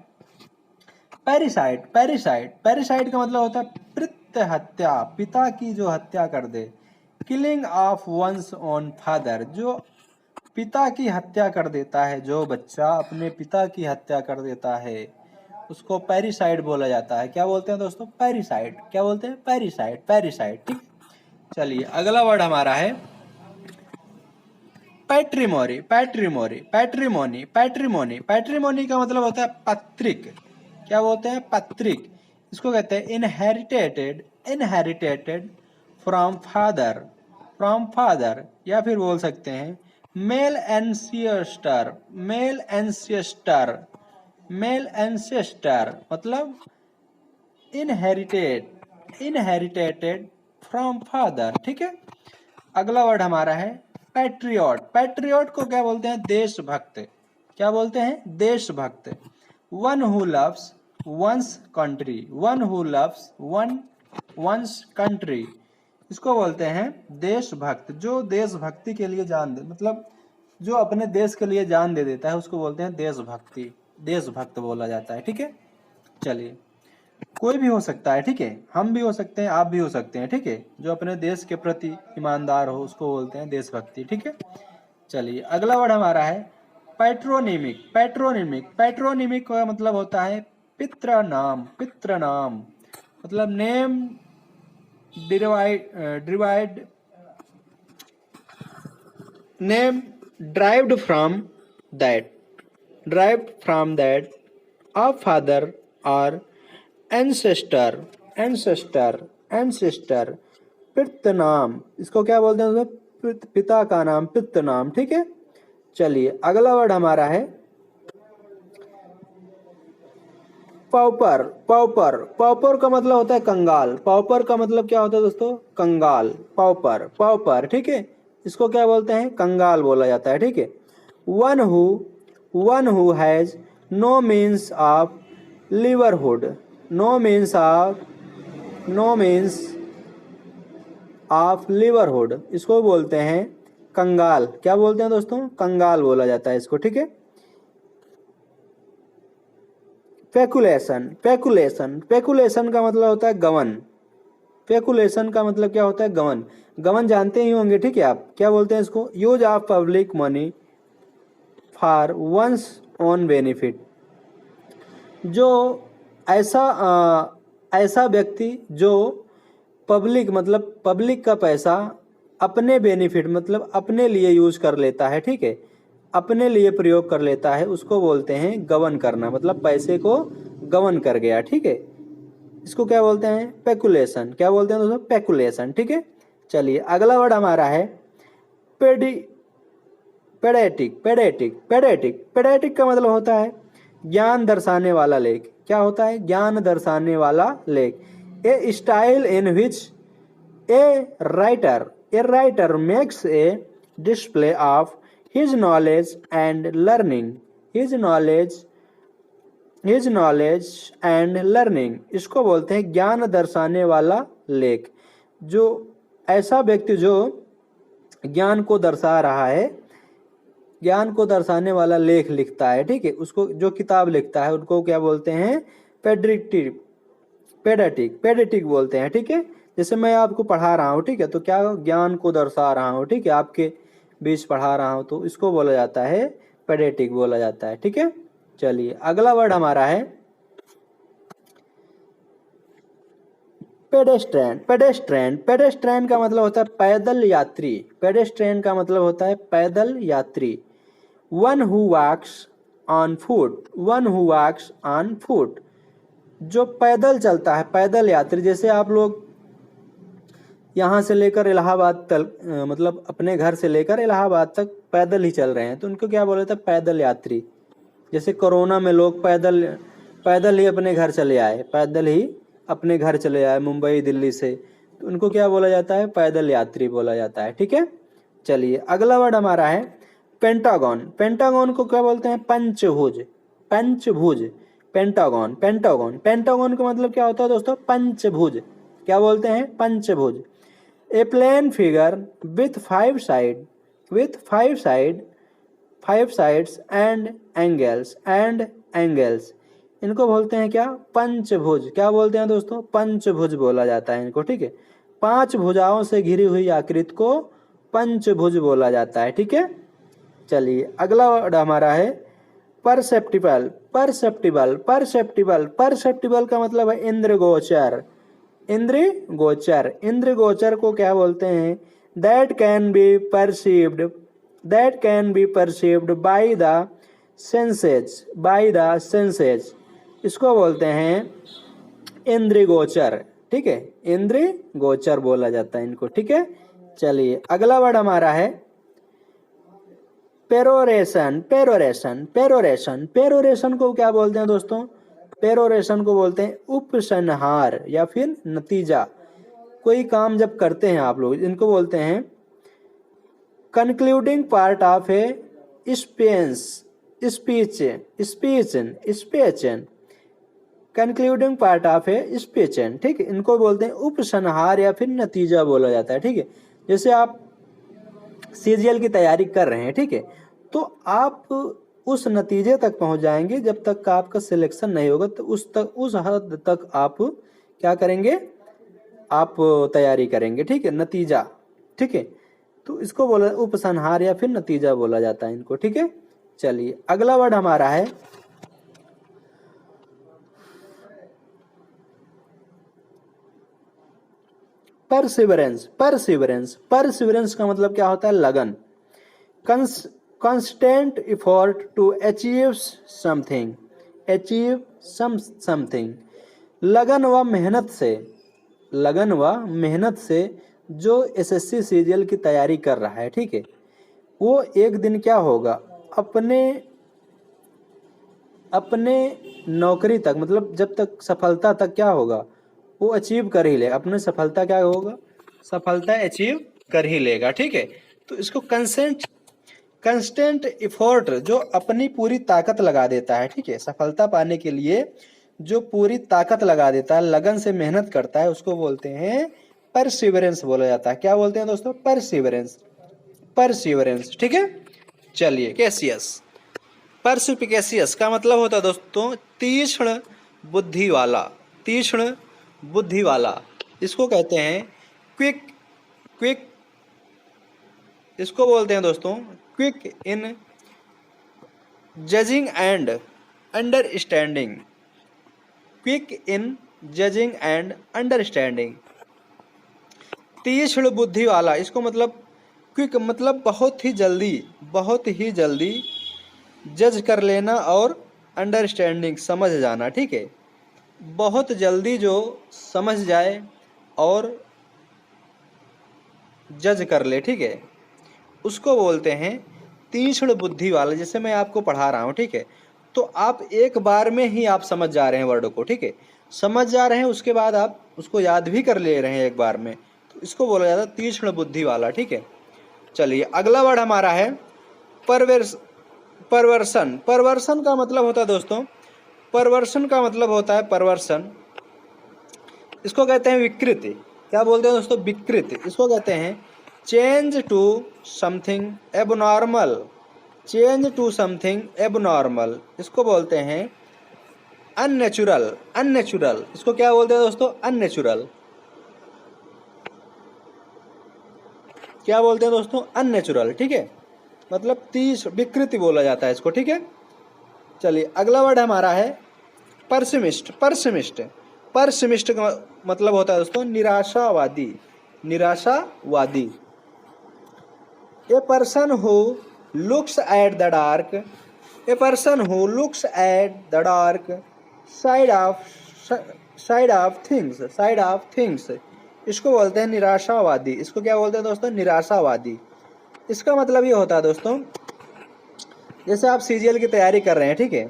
पैरिसाइड। पैरिसाइड, पैरिसाइड का मतलब होता है पितृ हत्या, पिता की जो हत्या कर दे। Killing of one's own father, जो पिता की हत्या कर देता है, जो बच्चा अपने पिता की हत्या कर देता है उसको पैरिसाइड बोला जाता है। क्या बोलते हैं दोस्तों? पैरिसाइड। क्या बोलते हैं? पैरिसाइड, पैरिसाइड, ठीक। चलिए अगला वर्ड हमारा है पैट्रिमोनी। पैट्रिमोनी, पैट्रिमोनी, पैट्रिमोनी, पैट्रिमोनी का मतलब होता है पत्रिक। क्या बोलते हैं? पत्रिक। इसको कहते हैं इनहेरिटेटेड, इनहेरिटेटेड फ्रॉम फादर, फ्रॉम फादर, या फिर बोल सकते हैं मेल एंसियस्टर, मेल एंसियस्टर, मेल एंसेस्टर, मतलब इनहेरिटेड, इनहेरिटेटेड फ्रॉम फादर, ठीक है। अगला वर्ड हमारा है पैट्रियट। पैट्रियट को क्या बोलते हैं? देशभक्त। क्या बोलते हैं? देशभक्त। One who loves one's country, one who loves one's country, इसको बोलते हैं देशभक्त। जो देशभक्ति के लिए जान दे, मतलब जो अपने देश के लिए जान दे देता है उसको बोलते हैं देशभक्ति, देशभक्त बोला जाता है, ठीक है। चलिए कोई भी हो सकता है, ठीक है, हम भी हो सकते हैं, आप भी हो सकते हैं, ठीक है, जो अपने देश के प्रति ईमानदार हो उसको बोलते हैं देशभक्ति, ठीक है। चलिए अगला वर्ड हमारा है पैट्रोनिमिक। पैट्रोनिमिक, पैट्रोनिमिक का मतलब होता है पितृ नाम, पितृ नाम, मतलब name derived, name derived from that, derived from that of father or ancestor, ancestor, ancestor, पितृ नाम, इसको क्या बोलते हैं दोस्तों? पिता का नाम, पितृ नाम, ठीक है। चलिए अगला वर्ड हमारा है पॉपर। पॉपर, पॉपर का मतलब होता है कंगाल। पॉपर का मतलब क्या होता है दोस्तों? कंगाल, पॉपर, पॉपर, ठीक है, इसको क्या बोलते हैं? कंगाल बोला जाता है, ठीक है। One who has no means of livelihood, no means of, no means of livelihood, इसको बोलते हैं कंगाल। क्या बोलते हैं दोस्तों? कंगाल बोला जाता है इसको, ठीक है। पेकुलेशन, पेकुलेशन, पेकुलेशन का मतलब होता है गवन। पेकुलेशन का मतलब क्या होता है? गवन। गवन जानते ही होंगे, ठीक है आप। क्या बोलते हैं इसको? Use of public money for one's own benefit, जो ऐसा व्यक्ति जो पब्लिक, मतलब पब्लिक का पैसा अपने बेनिफिट, मतलब अपने लिए यूज कर लेता है, ठीक है, अपने लिए प्रयोग कर लेता है, उसको बोलते हैं गवन करना, मतलब पैसे को गवन कर गया, ठीक है, इसको क्या बोलते हैं? पेकुलेशन। क्या बोलते हैं दोस्तों? पेकुलेशन, ठीक है। चलिए अगला वर्ड हमारा है पेडेटिक। पेडेटिक, पेडेटिक, पेडेटिक का मतलब होता है ज्ञान दर्शाने वाला लेख। क्या होता है? ज्ञान दर्शाने वाला लेख। A style in which a writer makes a display of his knowledge and learning, his knowledge and learning, इसको बोलते हैं ज्ञान दर्शाने वाला लेख। जो ऐसा व्यक्ति जो ज्ञान को दर्शा रहा है, ज्ञान को दर्शाने वाला लेख लिखता है, ठीक है, उसको जो किताब लिखता है उनको क्या बोलते हैं? पेडिक्टिव, पेडेटिक, पेडेटिक बोलते हैं, ठीक है। जैसे मैं आपको पढ़ा रहा हूँ, ठीक है, तो क्या ज्ञान को दर्शा रहा हूँ, ठीक है, आपके बीच पढ़ा रहा हूँ, तो इसको बोला जाता है पेडेटिक बोला जाता है, ठीक है। चलिए अगला वर्ड हमारा है पेडेस्ट्रेन। पेडेस्ट्रेन, पेडेस्ट्रेन का मतलब होता है पैदल यात्री। पेडेस्ट्रेन का मतलब होता है पैदल यात्री। One who walks on foot, one who walks on foot, जो पैदल चलता है, पैदल यात्री। जैसे आप लोग यहाँ से लेकर इलाहाबाद तक, मतलब अपने घर से लेकर इलाहाबाद तक पैदल ही चल रहे हैं, तो उनको क्या बोला जाता है, पैदल यात्री। जैसे कोरोना में लोग पैदल पैदल ही अपने घर चले आए, पैदल ही अपने घर चले आए मुंबई दिल्ली से, तो उनको क्या बोला जाता है, पैदल यात्री बोला जाता है, ठीक है। चलिए अगला वर्ड हमारा है पेंटागन। पेंटागन को क्या बोलते हैं, पंचभुज, पंचभुज, पेंटागन, पेंटागन, पेंटागन का मतलब क्या होता है दोस्तों, पंचभुज। क्या बोलते हैं, पंचभुज। A plane figure with five side, with five side, five sides and angles, and angles, इनको बोलते हैं क्या, पंचभुज। क्या बोलते हैं दोस्तों, पंचभुज बोला जाता है इनको, ठीक है। 5 भुजाओं से घिरी हुई आकृति को पंचभुज बोला जाता है, ठीक है। चलिए अगला वर्ड हमारा है परसेप्टिबल। परसेप्टिबल, परसेप्टिबल, परसेप्टिबल का मतलब है इंद्रगोचर। इंद्र गोचर, इंद्र गोचर को क्या बोलते हैं, that can be perceived, that can be perceived by the senses, by the senses, इसको बोलते हैं इंद्र गोचर, ठीक है, इंद्र गोचर बोला जाता है इनको, ठीक है। चलिए अगला वर्ड हमारा है पेरोरेशन। पेरोरेशन, पेरोरेशन, पेरोरेशन को क्या बोलते हैं दोस्तों, पेरोरेशन को बोलते हैं उपसंहार या फिर नतीजा। कोई काम जब करते हैं आप लोग, इनको बोलते हैं concluding part of a speech, speech, speech, speech, concluding part of a speech, ठीक है, इनको बोलते हैं उपसंहार या फिर नतीजा बोला जाता है, ठीक है। जैसे आप सीजीएल की तैयारी कर रहे हैं, ठीक है, तो आप उस नतीजे तक पहुंच जाएंगे जब तक का आपका सिलेक्शन नहीं होगा, तो उस हद तक आप क्या करेंगे, आप तैयारी करेंगे, ठीक है, नतीजा, ठीक है। तो इसको बोला उपसंहार या फिर नतीजा बोला जाता है इनको, ठीक है। चलिए अगला वर्ड हमारा है परसिवरेंस। परसिवरेंस, परसिवरेंस का मतलब क्या होता है, लगन। constant effort to achieve something, achieve something, लगन व मेहनत से, लगन व मेहनत से जो एसएससी सीजीएल की तैयारी कर रहा है, ठीक है, वो एक दिन क्या होगा, अपने अपने नौकरी तक, मतलब जब तक सफलता तक क्या होगा, वो अचीव कर ही लेगा, अपने सफलता क्या होगा, सफलता अचीव कर ही लेगा, ठीक है। तो इसको कंस्टेंट इफोर्ट, जो अपनी पूरी ताकत लगा देता है, ठीक है, सफलता पाने के लिए जो पूरी ताकत लगा देता है, लगन से मेहनत करता है, उसको बोलते हैं परसिवरेंस बोला जाता है। क्या बोलते हैं दोस्तों, परसिवरेंस, परसिवरेंस, ठीक है। चलिए कैसियस, परसिपिकेसियस का मतलब होता है दोस्तों तीक्ष्ण बुद्धि वाला, तीक्ष्ण बुद्धि वाला, इसको कहते हैं क्विक, क्विक, इसको बोलते हैं दोस्तों quick in judging and understanding, quick in judging and understanding, तीक्ष्ण बुद्धि वाला, इसको मतलब क्विक मतलब बहुत ही जल्दी, बहुत ही जल्दी जज कर लेना, और अंडरस्टैंडिंग समझ जाना, ठीक है, बहुत जल्दी जो समझ जाए और जज कर ले, ठीक है, उसको बोलते हैं तीक्ष्ण बुद्धि वाला। जैसे मैं आपको पढ़ा रहा हूँ, ठीक है, तो आप एक बार में ही आप समझ जा रहे हैं वर्ड को, ठीक है, समझ जा रहे हैं, उसके बाद आप उसको याद भी कर ले रहे हैं एक बार में, तो इसको बोला जाता है तीक्ष्ण बुद्धि वाला, ठीक है। चलिए अगला वर्ड हमारा है परवर्सन। परवर्सन का मतलब होता है दोस्तों, परवर्सन का मतलब होता है परवर्सन, इसको कहते हैं विकृति। क्या बोलते हैं दोस्तों, विकृति, इसको कहते हैं change to something abnormal, change to something abnormal, इसको बोलते हैं अननेचुरल, अननेचुरल इसको क्या बोलते हैं दोस्तों? अननेचुरल। क्या बोलते हैं दोस्तों? अननेचुरल, ठीक है, मतलब तीस विकृति बोला जाता है इसको, ठीक है। चलिए अगला वर्ड हमारा है परसिमिस्ट। परसिमिस्ट, परसिमिस्ट का मतलब होता है दोस्तों निराशावादी, निराशावादी। ए person who looks at the dark, A person who looks at the dark side of, side of things, side of things, इसको बोलते हैं निराशावादी। इसको क्या बोलते हैं दोस्तों? निराशावादी। इसका मतलब ये होता है दोस्तों, जैसे आप सीजीएल की तैयारी कर रहे हैं, ठीक है,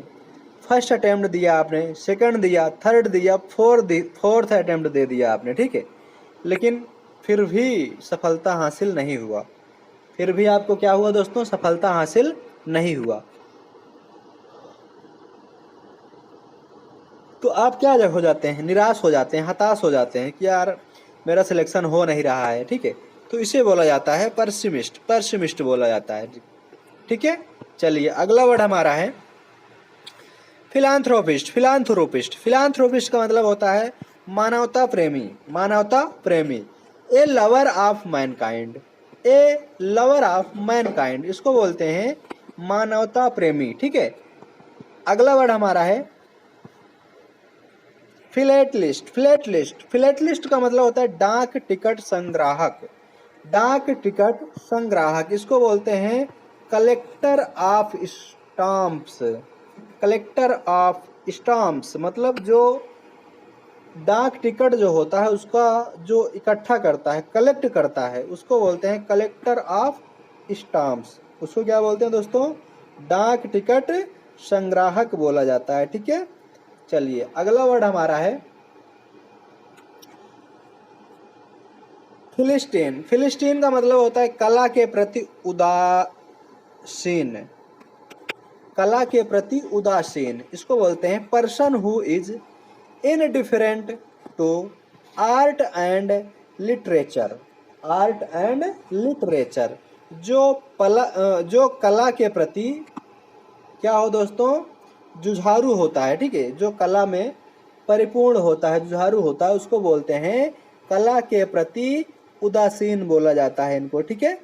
फर्स्ट अटेम्प्ट दिया आपने, सेकंड दिया, थर्ड दिया, फोर्थ अटेम्प्ट दे दिया आपने, ठीक है, लेकिन फिर भी सफलता हासिल नहीं हुआ, फिर भी आपको क्या हुआ दोस्तों? सफलता हासिल नहीं हुआ, तो आप क्या हो जाते हैं? निराश हो जाते हैं, हताश हो जाते हैं कि यार मेरा सिलेक्शन हो नहीं रहा है, ठीक है, तो इसे बोला जाता है परसिमिस्ट, परसिमिस्ट बोला जाता है, ठीक है। चलिए अगला वर्ड हमारा है फिलांथ्रोपिस्ट। फिलांथ्रोपिस्ट, फिलांथ्रोपिस्ट का मतलब होता है मानवता प्रेमी, मानवता प्रेमी। A lover of mankind, a lover of mankind, इसको बोलते हैं मानवता प्रेमी, ठीक है। अगला वर्ड हमारा है फिलेटलिस्ट। फिलेटलिस्ट, फिलेटलिस्ट का मतलब होता है डाक टिकट संग्राहक, डाक टिकट संग्राहक, इसको बोलते हैं collector of stamps, collector of stamps, मतलब जो डाक टिकट जो होता है उसका जो इकट्ठा करता है, कलेक्ट करता है, उसको बोलते हैं कलेक्टर ऑफ स्टाम्प्स। उसको क्या बोलते हैं दोस्तों? डाक टिकट संग्राहक बोला जाता है, ठीक है। चलिए अगला वर्ड हमारा है फिलिस्टीन। फिलिस्टीन का मतलब होता है कला के प्रति उदासीन, कला के प्रति उदासीन, इसको बोलते हैं person who is indifferent to art and literature, art and literature, जो कला के प्रति क्या हो दोस्तों? जुझारू होता है, ठीक है, जो कला में परिपूर्ण होता है, जुझारू होता है, उसको बोलते हैं कला के प्रति उदासीन बोला जाता है इनको, ठीक है।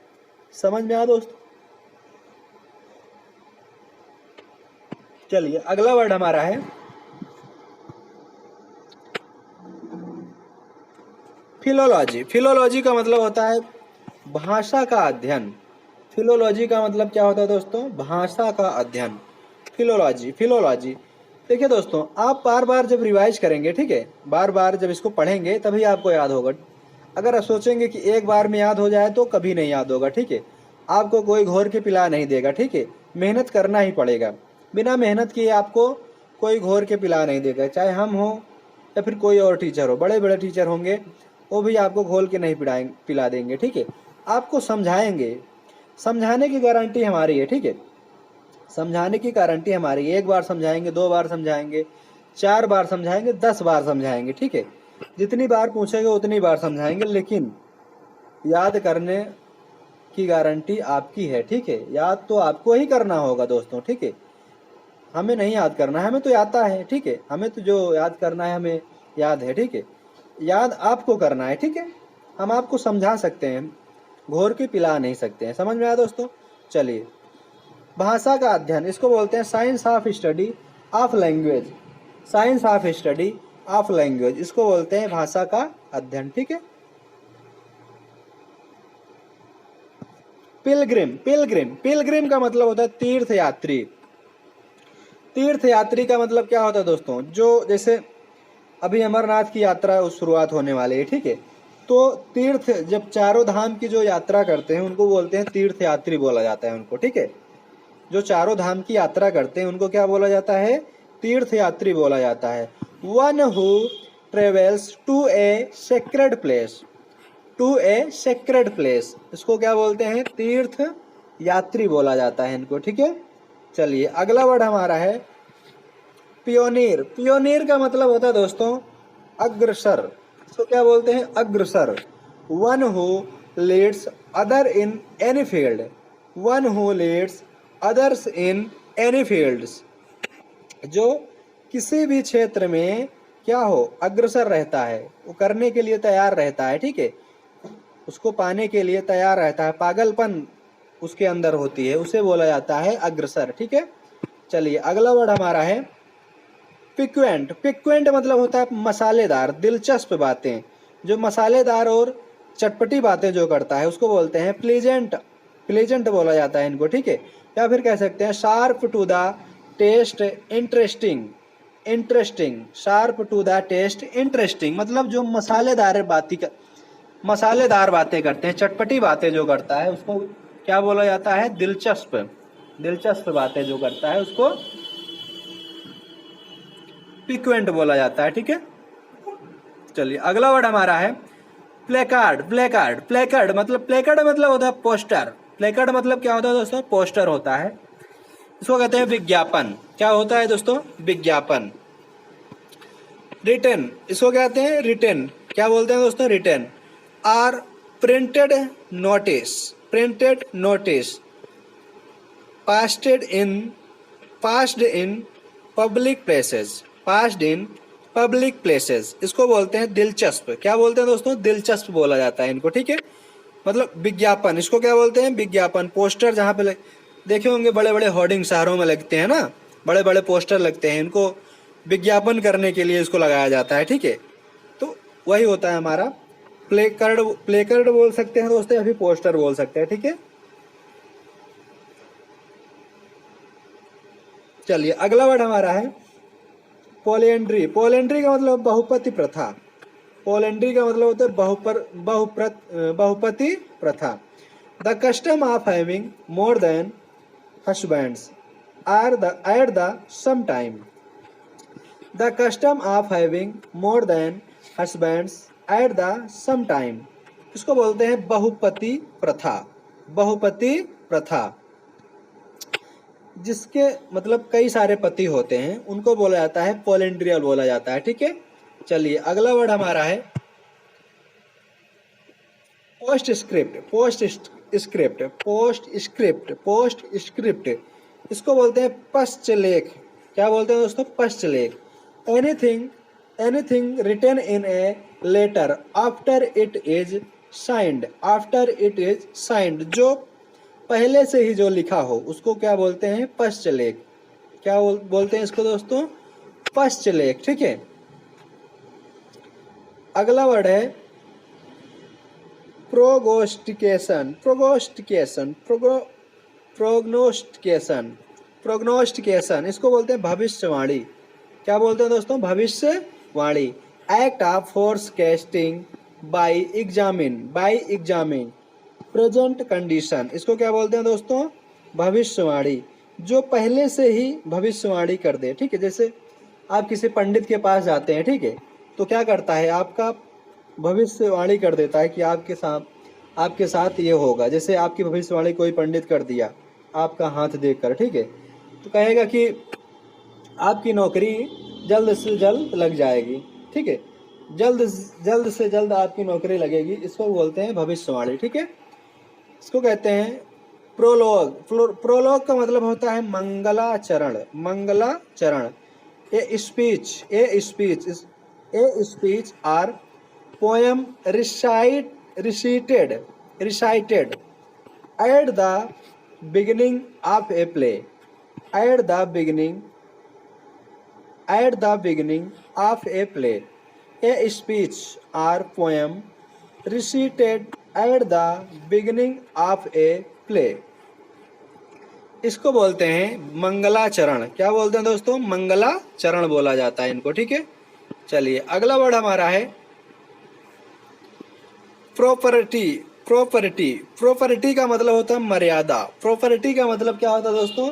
समझ में आया दोस्तों? चलिए अगला वर्ड हमारा है फिलोलॉजी। फिलोलॉजी का मतलब होता है भाषा का अध्ययन। फिलोलॉजी का मतलब क्या होता है दोस्तों? भाषा का अध्ययन। फिलोलॉजी, फिलोलॉजी देखिए दोस्तों, आप बार बार जब रिवाइज करेंगे, ठीक है, बार बार जब इसको पढ़ेंगे तभी आपको याद होगा। अगर आप सोचेंगे कि एक बार में याद हो जाए तो कभी नहीं याद होगा, ठीक है। आपको कोई घोर के पिला नहीं देगा, ठीक है, मेहनत करना ही पड़ेगा। बिना मेहनत किए आपको कोई घोर के पिला नहीं देगा, चाहे हम हो या फिर कोई और टीचर हो, बड़े बड़े टीचर होंगे वो भी आपको घोल के नहीं पिला देंगे, ठीक है। आपको समझाएंगे, समझाने की गारंटी हमारी है, ठीक है, समझाने की गारंटी हमारी। एक बार समझाएंगे, 2 बार समझाएंगे, 4 बार समझाएंगे, 10 बार समझाएंगे, ठीक है, जितनी बार पूछेंगे उतनी बार समझाएंगे, लेकिन याद करने की गारंटी आपकी है, ठीक है। याद तो आपको ही करना होगा दोस्तों, ठीक है, हमें नहीं याद करना है, हमें तो आता है, ठीक है, हमें तो जो याद करना है हमें याद है, ठीक है, याद आपको करना है, ठीक है। हम आपको समझा सकते हैं, घोर के पिला नहीं सकते हैं। समझ में आया दोस्तों? चलिए भाषा का अध्ययन, इसको बोलते हैं science of study of language, science of study of language, इसको बोलते हैं भाषा का अध्ययन, ठीक है। पिलग्रिम, पिलग्रिम, पिलग्रिम का मतलब होता है तीर्थ यात्री। तीर्थ यात्री का मतलब क्या होता है दोस्तों? जो जैसे अभी अमरनाथ की यात्रा शुरुआत होने वाली है, ठीक है, तो तीर्थ जब चारों धाम की जो यात्रा करते हैं उनको बोलते हैं तीर्थ यात्री बोला जाता है उनको, ठीक है। जो चारों धाम की यात्रा करते हैं उनको क्या बोला जाता है? तीर्थ यात्री बोला जाता है। One who travels to a sacred place, to a sacred place, इसको क्या बोलते हैं? तीर्थ यात्री बोला जाता है इनको, ठीक है। चलिए अगला वर्ड हमारा है पियोनियर। पियोनियर का मतलब होता है दोस्तों अग्रसर, इसको क्या बोलते हैं? अग्रसर। One who Leeds other in any field, one who Leeds others in any fields, जो किसी भी क्षेत्र में क्या हो, अग्रसर रहता है, वो करने के लिए तैयार रहता है, ठीक है, उसको पाने के लिए तैयार रहता है, पागलपन उसके अंदर होती है, उसे बोला जाता है अग्रसर, ठीक है। चलिए अगला वर्ड हमारा है पिक्वेंट। पिक्वेंट मतलब होता है मसालेदार, दिलचस्प बातें, जो मसालेदार और चटपटी बातें जो करता है उसको बोलते हैं प्लीजेंट। प्लीजेंट बोला जाता है इनको, ठीक है। या फिर कह सकते हैं sharp to the taste, interesting. Interesting, sharp to the taste, interesting मतलब जो मसालेदार बातें करते हैं, चटपटी बातें जो करता है उसको क्या बोला जाता है, दिलचस्प। दिलचस्प बातें जो करता है उसको पिक्वेंट बोला जाता है, ठीक है। चलिए अगला वर्ड हमारा है प्लेकार्ड। प्लेकार्ड, प्लेकार्ड मतलब होता है पोस्टर। प्लेकार्ड मतलब क्या होता है दोस्तों, पोस्टर होता है। इसको कहते हैं विज्ञापन। क्या होता है दोस्तों, विज्ञापन। रिटन, इसको कहते हैं रिटन। क्या बोलते हैं दोस्तों, written. Or printed notice, printed notice, pasted in, passed in public places, passed in public places. इसको बोलते हैं दिलचस्प। क्या बोलते हैं दोस्तों, दिलचस्प बोला जाता है इनको, ठीक है। मतलब विज्ञापन, इसको क्या बोलते हैं, विज्ञापन। पोस्टर जहाँ पे देखे होंगे बड़े बड़े होर्डिंग शहरों में लगते हैं ना, बड़े बड़े पोस्टर लगते हैं, इनको विज्ञापन करने के लिए इसको लगाया जाता है, ठीक है। तो वही होता है हमारा प्लेकार्ड। प्लेकार्ड बोल सकते हैं दोस्तों, या फिर पोस्टर बोल सकते हैं, ठीक है। चलिए अगला वर्ड हमारा है पोलेंड्री। पोलेंड्री का मतलब बहुपति प्रथा। पोलेंड्री का मतलब होता है बहुपति प्रथा। The custom of having more than husbands or the at the same time. The custom of having more than husbands at the same time. इसको बोलते हैं बहुपति प्रथा। बहुपति प्रथा, जिसके मतलब कई सारे पति होते हैं उनको बोला जाता है पोलेंड्रियल बोला जाता है, ठीक है। चलिए अगला वर्ड हमारा है postscript. Postscript, postscript, postscript. इसको बोलते हैं पश्चलेख। क्या बोलते हैं दोस्तों, पश्चलेख। Anything, anything written in a letter after it is signed, after it is signed, जो पहले से ही जो लिखा हो उसको क्या बोलते हैं, पश्चलेख। क्या बोलते हैं इसको दोस्तों, पश्चलेख, ठीक है। अगला वर्ड है प्रोगोस्टिकेशन। प्रोगोस्टिकेशन, प्रोग्नोस्टिकेशन, प्रोग्नोस्टिकेशन। इसको बोलते हैं भविष्यवाणी। क्या बोलते हैं दोस्तों, भविष्यवाणी। Act of forecasting by examine, by examine present condition. इसको क्या बोलते हैं दोस्तों, भविष्यवाणी, जो पहले से ही भविष्यवाणी कर दे, ठीक है। जैसे आप किसी पंडित के पास जाते हैं, ठीक है, तो क्या करता है, आपका भविष्यवाणी कर देता है कि आपके साथ ये होगा। जैसे आपकी भविष्यवाणी कोई पंडित कर दिया आपका हाथ देखकर, ठीक है, तो कहेगा कि आपकी नौकरी जल्द से जल्द लग जाएगी, ठीक है, जल्द से जल्द आपकी नौकरी लगेगी। इसको बोलते हैं भविष्यवाणी, ठीक है। इसको कहते हैं प्रोलॉग। प्रोलॉग का मतलब होता है मंगलाचरण, मंगलाचरण। A speech, a speech, a speech or poem recited, recited at the beginning of a play, at the beginning, at the beginning of a play. A speech or poem recited at the beginning of a play. इसको बोलते हैं मंगलाचरण। क्या बोलते हैं दोस्तों, मंगलाचरण बोला जाता है इनको, ठीक है। चलिए अगला वर्ड हमारा है प्रॉपर्टी। प्रॉपर्टी, प्रॉपर्टी का मतलब होता है मर्यादा। प्रॉपर्टी का मतलब क्या होता है दोस्तों,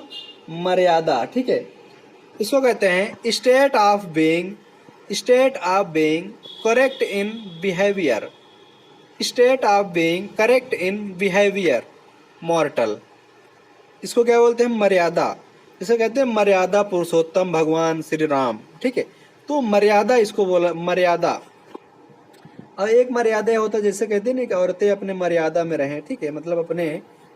मर्यादा, ठीक है। इसको कहते हैं state of being, state of being correct in behaviour, state of being correct in behaviour मॉर्टल। इसको क्या बोलते हैं, मर्यादा। इसे कहते हैं मर्यादा पुरुषोत्तम भगवान श्री राम, ठीक है। तो मर्यादा इसको बोला, मर्यादा। और एक मर्यादा होता है, जैसे कहते हैं ना कि औरतें अपने मर्यादा में रहें, ठीक है, मतलब अपने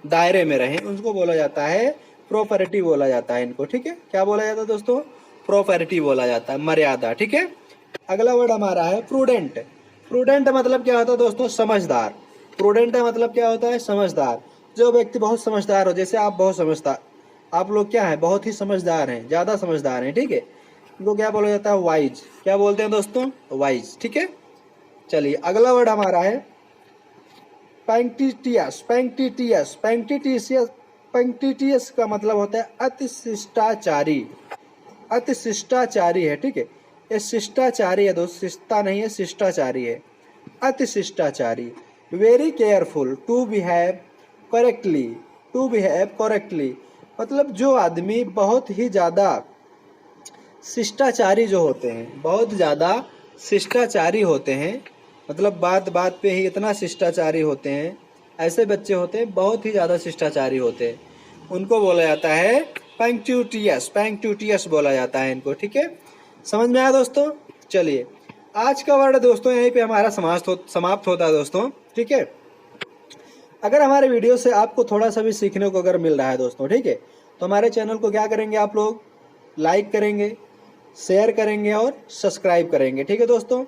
दायरे में रहें, उसको बोला जाता है प्रॉपर्टी बोला जाता है इनको, ठीक है। क्या बोला जाता है दोस्तों, प्रॉपर्टी बोला जाता है, मर्यादा। ठीक है, अगला वर्ड हमारा है प्रूडेंट। प्रूडेंट मतलब क्या होता है दोस्तों? समझदार। प्रूडेंट मतलब क्या होता है? समझदार। जो व्यक्ति बहुत समझदार हो, जैसे आप बहुत समझदार, आप लोग क्या है, बहुत ही समझदार हैं, ज़्यादा समझदार हैं। ठीक है, इनको क्या बोला जाता है? वाइज। क्या बोलते हैं दोस्तों? वाइज। ठीक है, चलिए अगला वर्ड हमारा है पैंक्टिटियस। पैंक्टिटियस पैंक्टिटियस पैंक्टिटियस का मतलब होता है अतिशिष्टाचारी। अतिशिष्टाचारी है। ठीक है, ये शिष्टाचारी है दोस्त, शिष्टा नहीं है, शिष्टाचारी है, अतिशिष्टाचारी। Very careful to behave correctly. To behave correctly मतलब जो आदमी बहुत ही ज़्यादा शिष्टाचारी जो होते हैं, बहुत ज़्यादा शिष्टाचारी होते हैं, मतलब बात बात पे ही इतना शिष्टाचारी होते हैं, ऐसे बच्चे होते हैं बहुत ही ज़्यादा शिष्टाचारी होते हैं, उनको बोला जाता है पैंक्टिटियस। पैंक्टिटियस बोला जाता है इनको। ठीक है, समझ में आया दोस्तों? चलिए आज का वर्ड दोस्तों यहीं पे हमारा समाप्त होता है दोस्तों। ठीक है, अगर हमारे वीडियो से आपको थोड़ा सा भी सीखने को अगर मिल रहा है दोस्तों, ठीक है, तो हमारे चैनल को क्या करेंगे आप लोग? लाइक करेंगे, शेयर करेंगे और सब्सक्राइब करेंगे। ठीक है दोस्तों,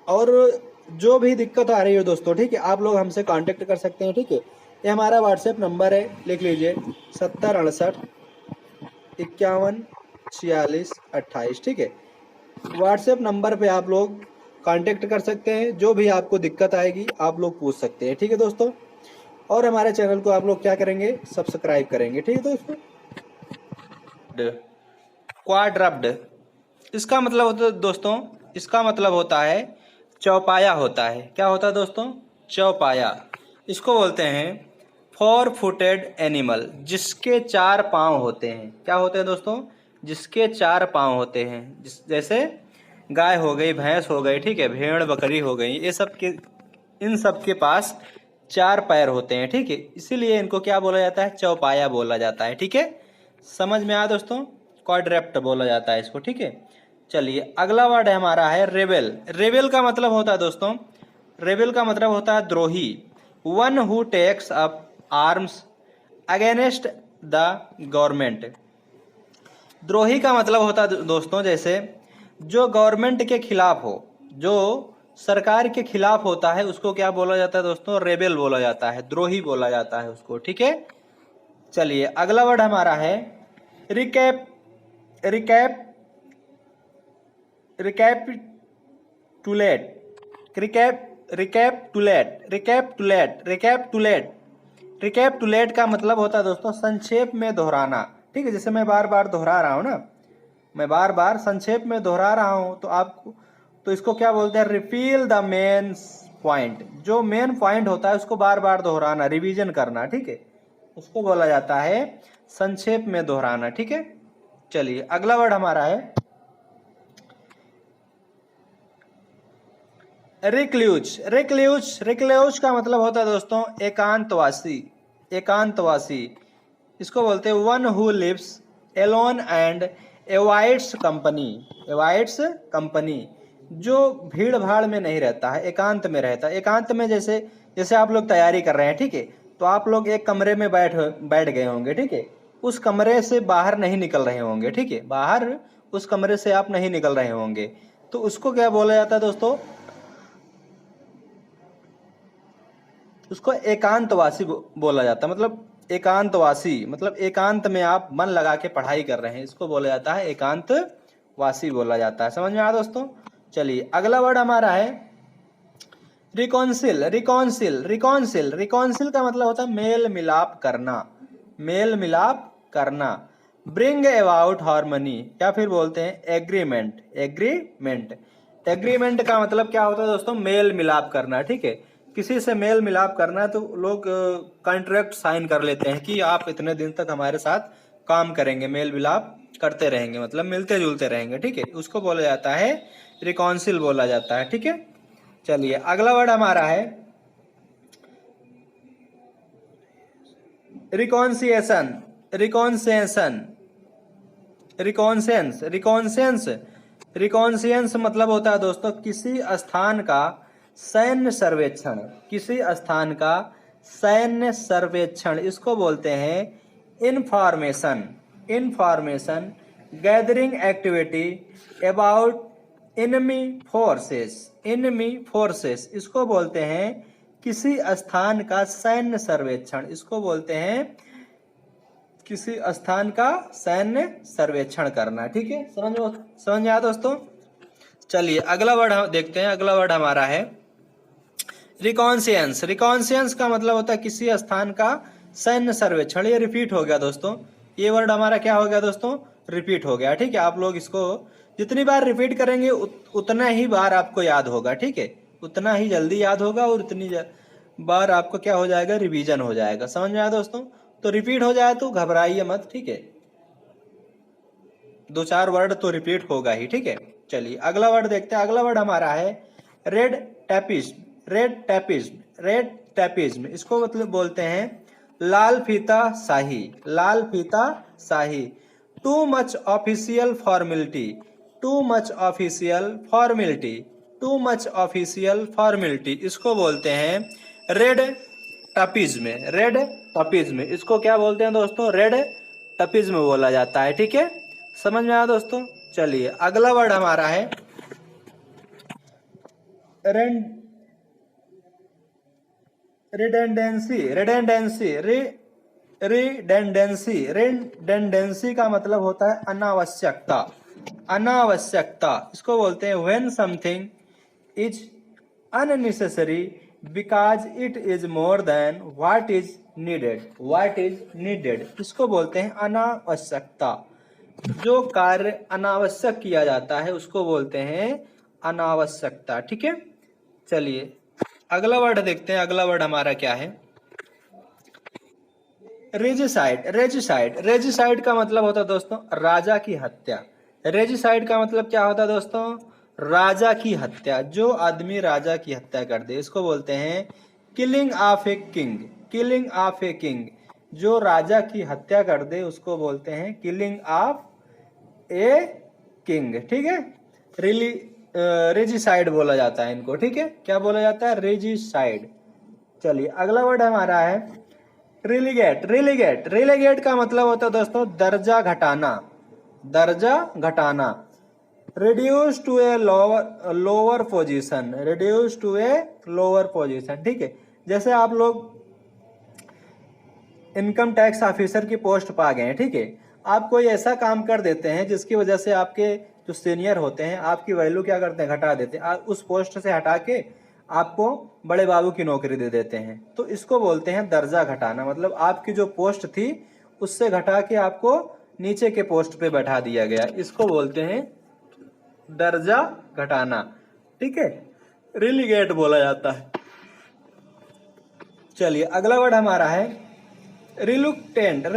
और जो भी दिक्कत आ रही है दोस्तों, ठीक है, आप लोग हमसे कांटेक्ट कर सकते हैं। ठीक है, ये हमारा व्हाट्सएप नंबर है, लिख लीजिए 7068514628। ठीक है, व्हाट्सएप नंबर पे आप लोग कांटेक्ट कर सकते हैं, जो भी आपको दिक्कत आएगी आप लोग पूछ सकते हैं। ठीक है दोस्तों, और हमारे चैनल को आप लोग क्या करेंगे? सब्सक्राइब करेंगे। ठीक है दोस्तों। क्वाड्रप्ड, इसका मतलब होता है दोस्तों, इसका मतलब होता है चौपाया होता है। क्या होता है दोस्तों? चौपाया। इसको बोलते हैं फोर फुटेड एनिमल, जिसके 4 पाँव होते हैं। क्या होते हैं दोस्तों? जिसके 4 पाँव होते हैं। जैसे गाय हो गई, भैंस हो गई, ठीक है, भेड़ बकरी हो गई, ये सब के, इन सब के पास 4 पैर होते हैं। ठीक है, इसीलिए इनको क्या बोला जाता है? चौपाया बोला जाता है। ठीक है, समझ में आया दोस्तों? क्वाड्रप्ट बोला जाता है इसको। ठीक है, चलिए अगला वर्ड है हमारा है रेबेल। रेबेल का मतलब होता है दोस्तों, रेबेल का मतलब होता है द्रोही। One who takes up arms against the government. द्रोही का मतलब होता है दोस्तों, जैसे जो गवर्नमेंट के खिलाफ हो, जो सरकार के खिलाफ होता है, उसको क्या बोला जाता है दोस्तों? रेबेल बोला जाता है, द्रोही बोला जाता है उसको। ठीक है, चलिए अगला वर्ड हमारा है रिकैप। रिकैप रिकैपिटुलेट। रिकैपिटुलेट रिकैपिटुलेट का मतलब होता है दोस्तों संक्षेप में दोहराना। ठीक है, जैसे मैं बार बार दोहरा रहा हूँ ना, मैं बार बार संक्षेप में दोहरा रहा हूँ, तो आपको, तो इसको क्या बोलते हैं? Repeal the main point. जो मेन पॉइंट होता है उसको बार बार दोहराना, रिवीजन करना। ठीक है, उसको बोला जाता है संक्षेप में दोहराना। ठीक है, चलिए अगला वर्ड हमारा है रिक्ल्यूज। रिक्ल्यूज का मतलब होता है दोस्तों एकांतवासी। एकांतवासी, इसको बोलते हैं one who lives alone and avoids company. Avoids company, जो भीड़ भाड़ में नहीं रहता है, एकांत में रहता है। एकांत में जैसे जैसे आप लोग तैयारी कर रहे हैं, ठीक है, तो आप लोग एक कमरे में बैठ गए होंगे। ठीक है, उस कमरे से बाहर नहीं निकल रहे होंगे। ठीक है, बाहर उस कमरे से आप नहीं निकल रहे होंगे, तो उसको क्या बोला जाता है दोस्तों? उसको एकांतवासी बोला जाता है। मतलब एकांतवासी मतलब एकांत में आप मन लगा के पढ़ाई कर रहे हैं, इसको बोला जाता है एकांतवासी बोला जाता है। समझ में आया दोस्तों? चलिए अगला वर्ड हमारा है रिकॉन्सिल। रिकॉन्सिल का मतलब होता है मेल मिलाप करना। मेल मिलाप करना। ब्रिंग अबाउट हार्मनी, या फिर बोलते हैं एग्रीमेंट। एग्रीमेंट का मतलब क्या होता है दोस्तों? मेल मिलाप करना। ठीक है, किसी से मेल मिलाप करना है तो लोग कॉन्ट्रैक्ट साइन कर लेते हैं कि आप इतने दिन तक हमारे साथ काम करेंगे, मेल मिलाप करते रहेंगे, मतलब मिलते जुलते रहेंगे। ठीक है, उसको बोला जाता है रिकॉन्सिल बोला जाता है। ठीक है, चलिए अगला वर्ड हमारा है रिकॉन्सिएशन। रिकॉन्सियंस मतलब होता है दोस्तों किसी स्थान का सैन्य सर्वेक्षण। किसी स्थान का सैन्य सर्वेक्षण, इसको बोलते हैं information. Information gathering activity about enemy forces इसको बोलते हैं किसी स्थान का सैन्य सर्वेक्षण, इसको बोलते हैं किसी स्थान का सैन्य सर्वेक्षण करना। ठीक है, समझ में आया दोस्तों। चलिए अगला वर्ड हम देखते हैं। अगला वर्ड हमारा है रिकॉन्सियंस। रिकॉन्सियंस का मतलब होता है किसी स्थान का सैन्य सर्वेक्षण। ये रिपीट हो गया दोस्तों, ये वर्ड हमारा क्या हो गया दोस्तों, रिपीट हो गया। ठीक है, आप लोग इसको जितनी बार रिपीट करेंगे उतना ही बार आपको याद होगा। ठीक है, उतना ही जल्दी याद होगा और उतनी बार आपको क्या हो जाएगा, रिवीजन हो जाएगा। समझ में आया दोस्तों। तो रिपीट हो जाए तो घबराइए मत। ठीक है, 2-4 वर्ड तो रिपीट होगा ही। ठीक है, चलिए अगला वर्ड देखते हैं। अगला वर्ड हमारा है रेड टैपिज्म। रेड टैपिज्म इसको मतलब बोलते हैं लाल फीता शाही। लाल फीता शाही। Too much official formality. Too much official formality. Too much official formality इसको बोलते हैं रेड टपिज्म। रेड टपिज्म इसको क्या बोलते हैं दोस्तों, रेड टपिज्म बोला जाता है। ठीक है, समझ में आया दोस्तों। चलिए अगला वर्ड हमारा है रिडेंडेंसी। रिडेंडेंसी का मतलब होता है अनावश्यकता। अनावश्यकता इसको बोलते हैं when something is unnecessary because it is more than what is needed. What is needed इसको बोलते हैं अनावश्यकता। जो कार्य अनावश्यक किया जाता है उसको बोलते हैं अनावश्यकता। ठीक है, चलिए अगला वर्ड देखते हैं। अगला वर्ड हमारा क्या है, रेजिसाइड। रेजिसाइड का मतलब होता है दोस्तों राजा की हत्या। रेजिसाइड का मतलब क्या होता है दोस्तों, राजा की हत्या। जो आदमी राजा की हत्या कर दे इसको बोलते हैं killing of a king. Killing of a king. जो राजा की हत्या कर दे उसको बोलते हैं किलिंग ऑफ ए किंग। ठीक है, रेजिसाइड बोला जाता है इनको। ठीक है, क्या बोला जाता है, रेजिसाइड। चलिए अगला वर्ड हमारा है रिलीगेट का मतलब होता है दोस्तों दर्जा घटाना। दर्जा घटाना। Reduce to a lower position. Reduce to a lower position. ठीक है, जैसे आप लोग इनकम टैक्स ऑफिसर की पोस्ट पा गए हैं। ठीक है, आप कोई ऐसा काम कर देते हैं जिसकी वजह से आपके जो सीनियर होते हैं आपकी वैल्यू क्या करते हैं, घटा देते हैं। उस पोस्ट से हटा के आपको बड़े बाबू की नौकरी दे देते हैं। तो इसको बोलते हैं दर्जा घटाना। मतलब आपकी जो पोस्ट थी उससे घटा के आपको नीचे के पोस्ट पे बैठा दिया गया, इसको बोलते हैं दर्जा घटाना। ठीक है, रिलीगेट बोला जाता है। चलिए अगला वर्ड हमारा है रिलेक्टेंट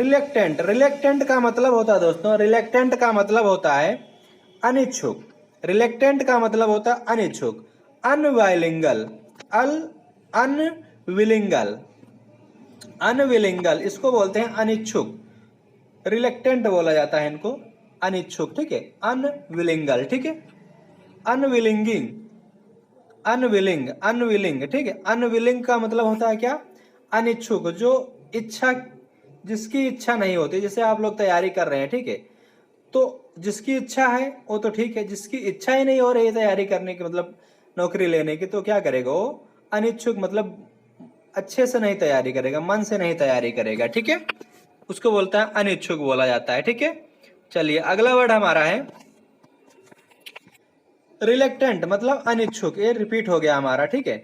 का मतलब होता है दोस्तों, रिलेक्टेंट का मतलब होता है अनिच्छुक। रिलेक्टेंट का मतलब होता है अनिच्छुक। अनविलिंगल इसको बोलते हैं अनिच्छुक। रिलेक्टेंट बोला जाता है इनको, अनिच्छुक। ठीक है, अनविलिंगल। ठीक है, अनविलिंग। ठीक है, अनविलिंग का मतलब होता है क्या, अनिच्छुक। जो इच्छा, जिसकी इच्छा नहीं होती। जैसे आप लोग तैयारी कर रहे हैं, ठीक है, तो जिसकी इच्छा है वो तो ठीक है, जिसकी इच्छा ही नहीं हो रही है तैयारी करने की, मतलब नौकरी लेने की, तो क्या करेगा वो अनिच्छुक। मतलब अच्छे से नहीं तैयारी करेगा, मन से नहीं तैयारी करेगा। ठीक है, उसको बोलता है अनिच्छुक बोला जाता है। ठीक है, चलिए अगला वर्ड हमारा है रिलेक्टेंट मतलब अनिच्छुक। ये रिपीट हो गया हमारा। ठीक है,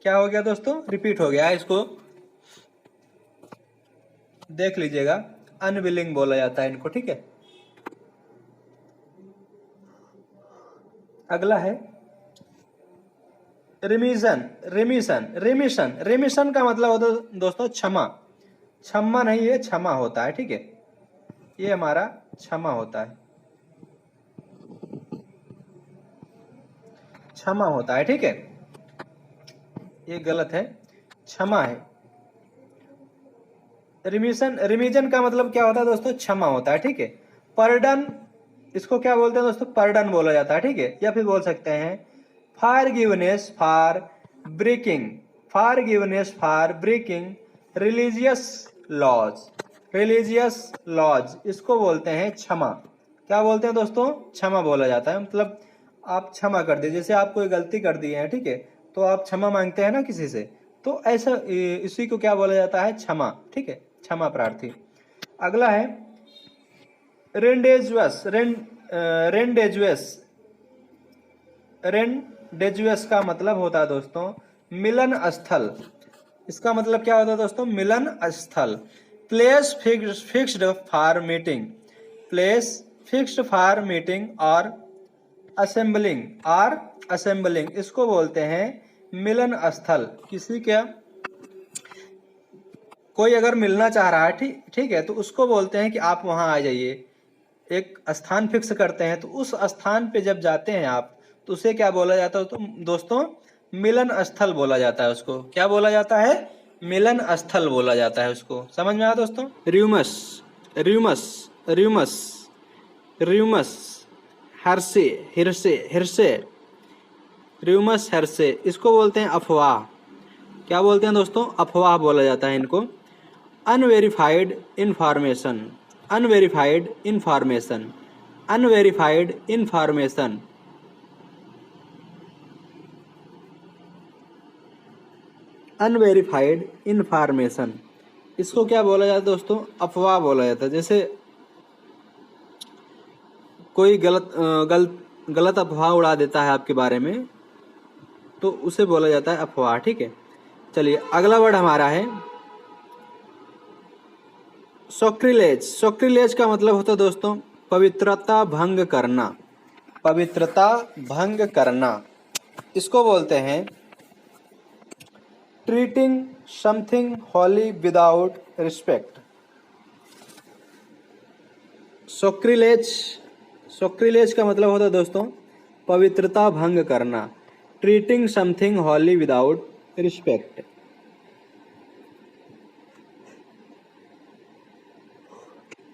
क्या हो गया दोस्तों, रिपीट हो गया। इसको देख लीजिएगा, अनविलिंग बोला जाता है इनको। ठीक है, अगला है रिमिशन का मतलब होता है दोस्तों क्षमा। क्षमा नहीं, ये क्षमा होता है। ठीक है, ये हमारा क्षमा होता है, क्षमा होता है। ठीक है, ये गलत है, क्षमा है। रिमीजन का मतलब क्या होता है दोस्तों, क्षमा होता है। ठीक है, पर्डन इसको क्या बोलते हैं दोस्तों, पर्डन बोला जाता है। ठीक है, या फिर बोल सकते हैं forgiveness for breaking religious laws. Religious laws, इसको बोलते हैं क्षमा। क्या बोलते हैं दोस्तों? क्षमा बोला जाता है। मतलब आप क्षमा कर दीजिए, जैसे आप कोई गलती कर दी है, ठीक है, तो आप क्षमा मांगते हैं ना किसी से, तो ऐसा इसी को क्या बोला जाता है? क्षमा। ठीक है, क्षमा प्रार्थी। अगला है रेंडेजुअस। रेंडेजुअस का मतलब होता है दोस्तों मिलन स्थल। इसका मतलब क्या होता है दोस्तों? मिलन स्थल। Place fixed for meeting, place fixed for meeting और असेंबलिंग, इसको बोलते हैं मिलन स्थल। किसी का कोई अगर मिलना चाह रहा है, ठीक है, तो उसको बोलते हैं कि आप वहां आ जाइए। एक स्थान फिक्स करते हैं, तो उस स्थान पे जब जाते हैं आप, तो उसे क्या बोला जाता है? तो दोस्तों मिलन स्थल बोला जाता है। उसको क्या बोला जाता है? मिलन स्थल बोला जाता है उसको। समझ में आया दोस्तों? र्यूमस, र्यूमस, र्यूमस, र्यूमस, हर्षे, हिरसे, हिरसे, र्यूमस, हर्षे, इसको बोलते हैं अफवाह। क्या बोलते हैं दोस्तों? अफवाह बोला जाता है इनको। Unverified information, unverified information, unverified information, unverified information, इसको क्या बोला जाता है दोस्तों? अफवाह बोला जाता है। जैसे कोई गलत अफवाह उड़ा देता है आपके बारे में, तो उसे बोला जाता है अफवाह। ठीक है, चलिए अगला वर्ड हमारा है सॉक्रिलेज। सॉक्रिलेज का मतलब होता है दोस्तों पवित्रता भंग करना, पवित्रता भंग करना। इसको बोलते हैं ट्रीटिंग समथिंग हॉली विदाउट रिस्पेक्ट। सॉक्रिलेज, सॉक्रिलेज का मतलब होता है दोस्तों पवित्रता भंग करना, ट्रीटिंग समथिंग हॉली विदाउट रिस्पेक्ट।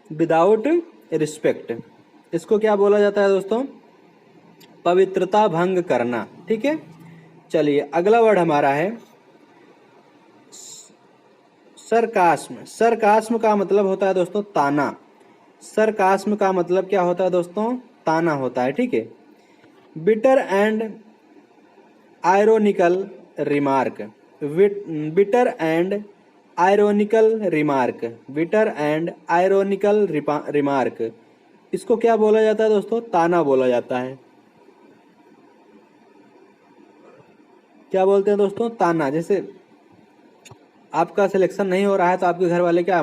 विदाउट रिस्पेक्ट, इसको क्या बोला जाता है दोस्तों? पवित्रता भंग करना। ठीक है, चलिए अगला वर्ड हमारा है सरकास्म। सरकास्म का मतलब होता है दोस्तों ताना। सरकास्म का मतलब क्या होता है दोस्तों? ताना होता है। ठीक है, bitter and ironical remark, bitter and ironical remark, bitter and ironical remark, इसको क्या बोला जाता है दोस्तों? ताना बोला जाता है। क्या बोलते हैं दोस्तों? ताना। जैसे आपका सिलेक्शन नहीं हो रहा है, तो आपके घर वाले क्या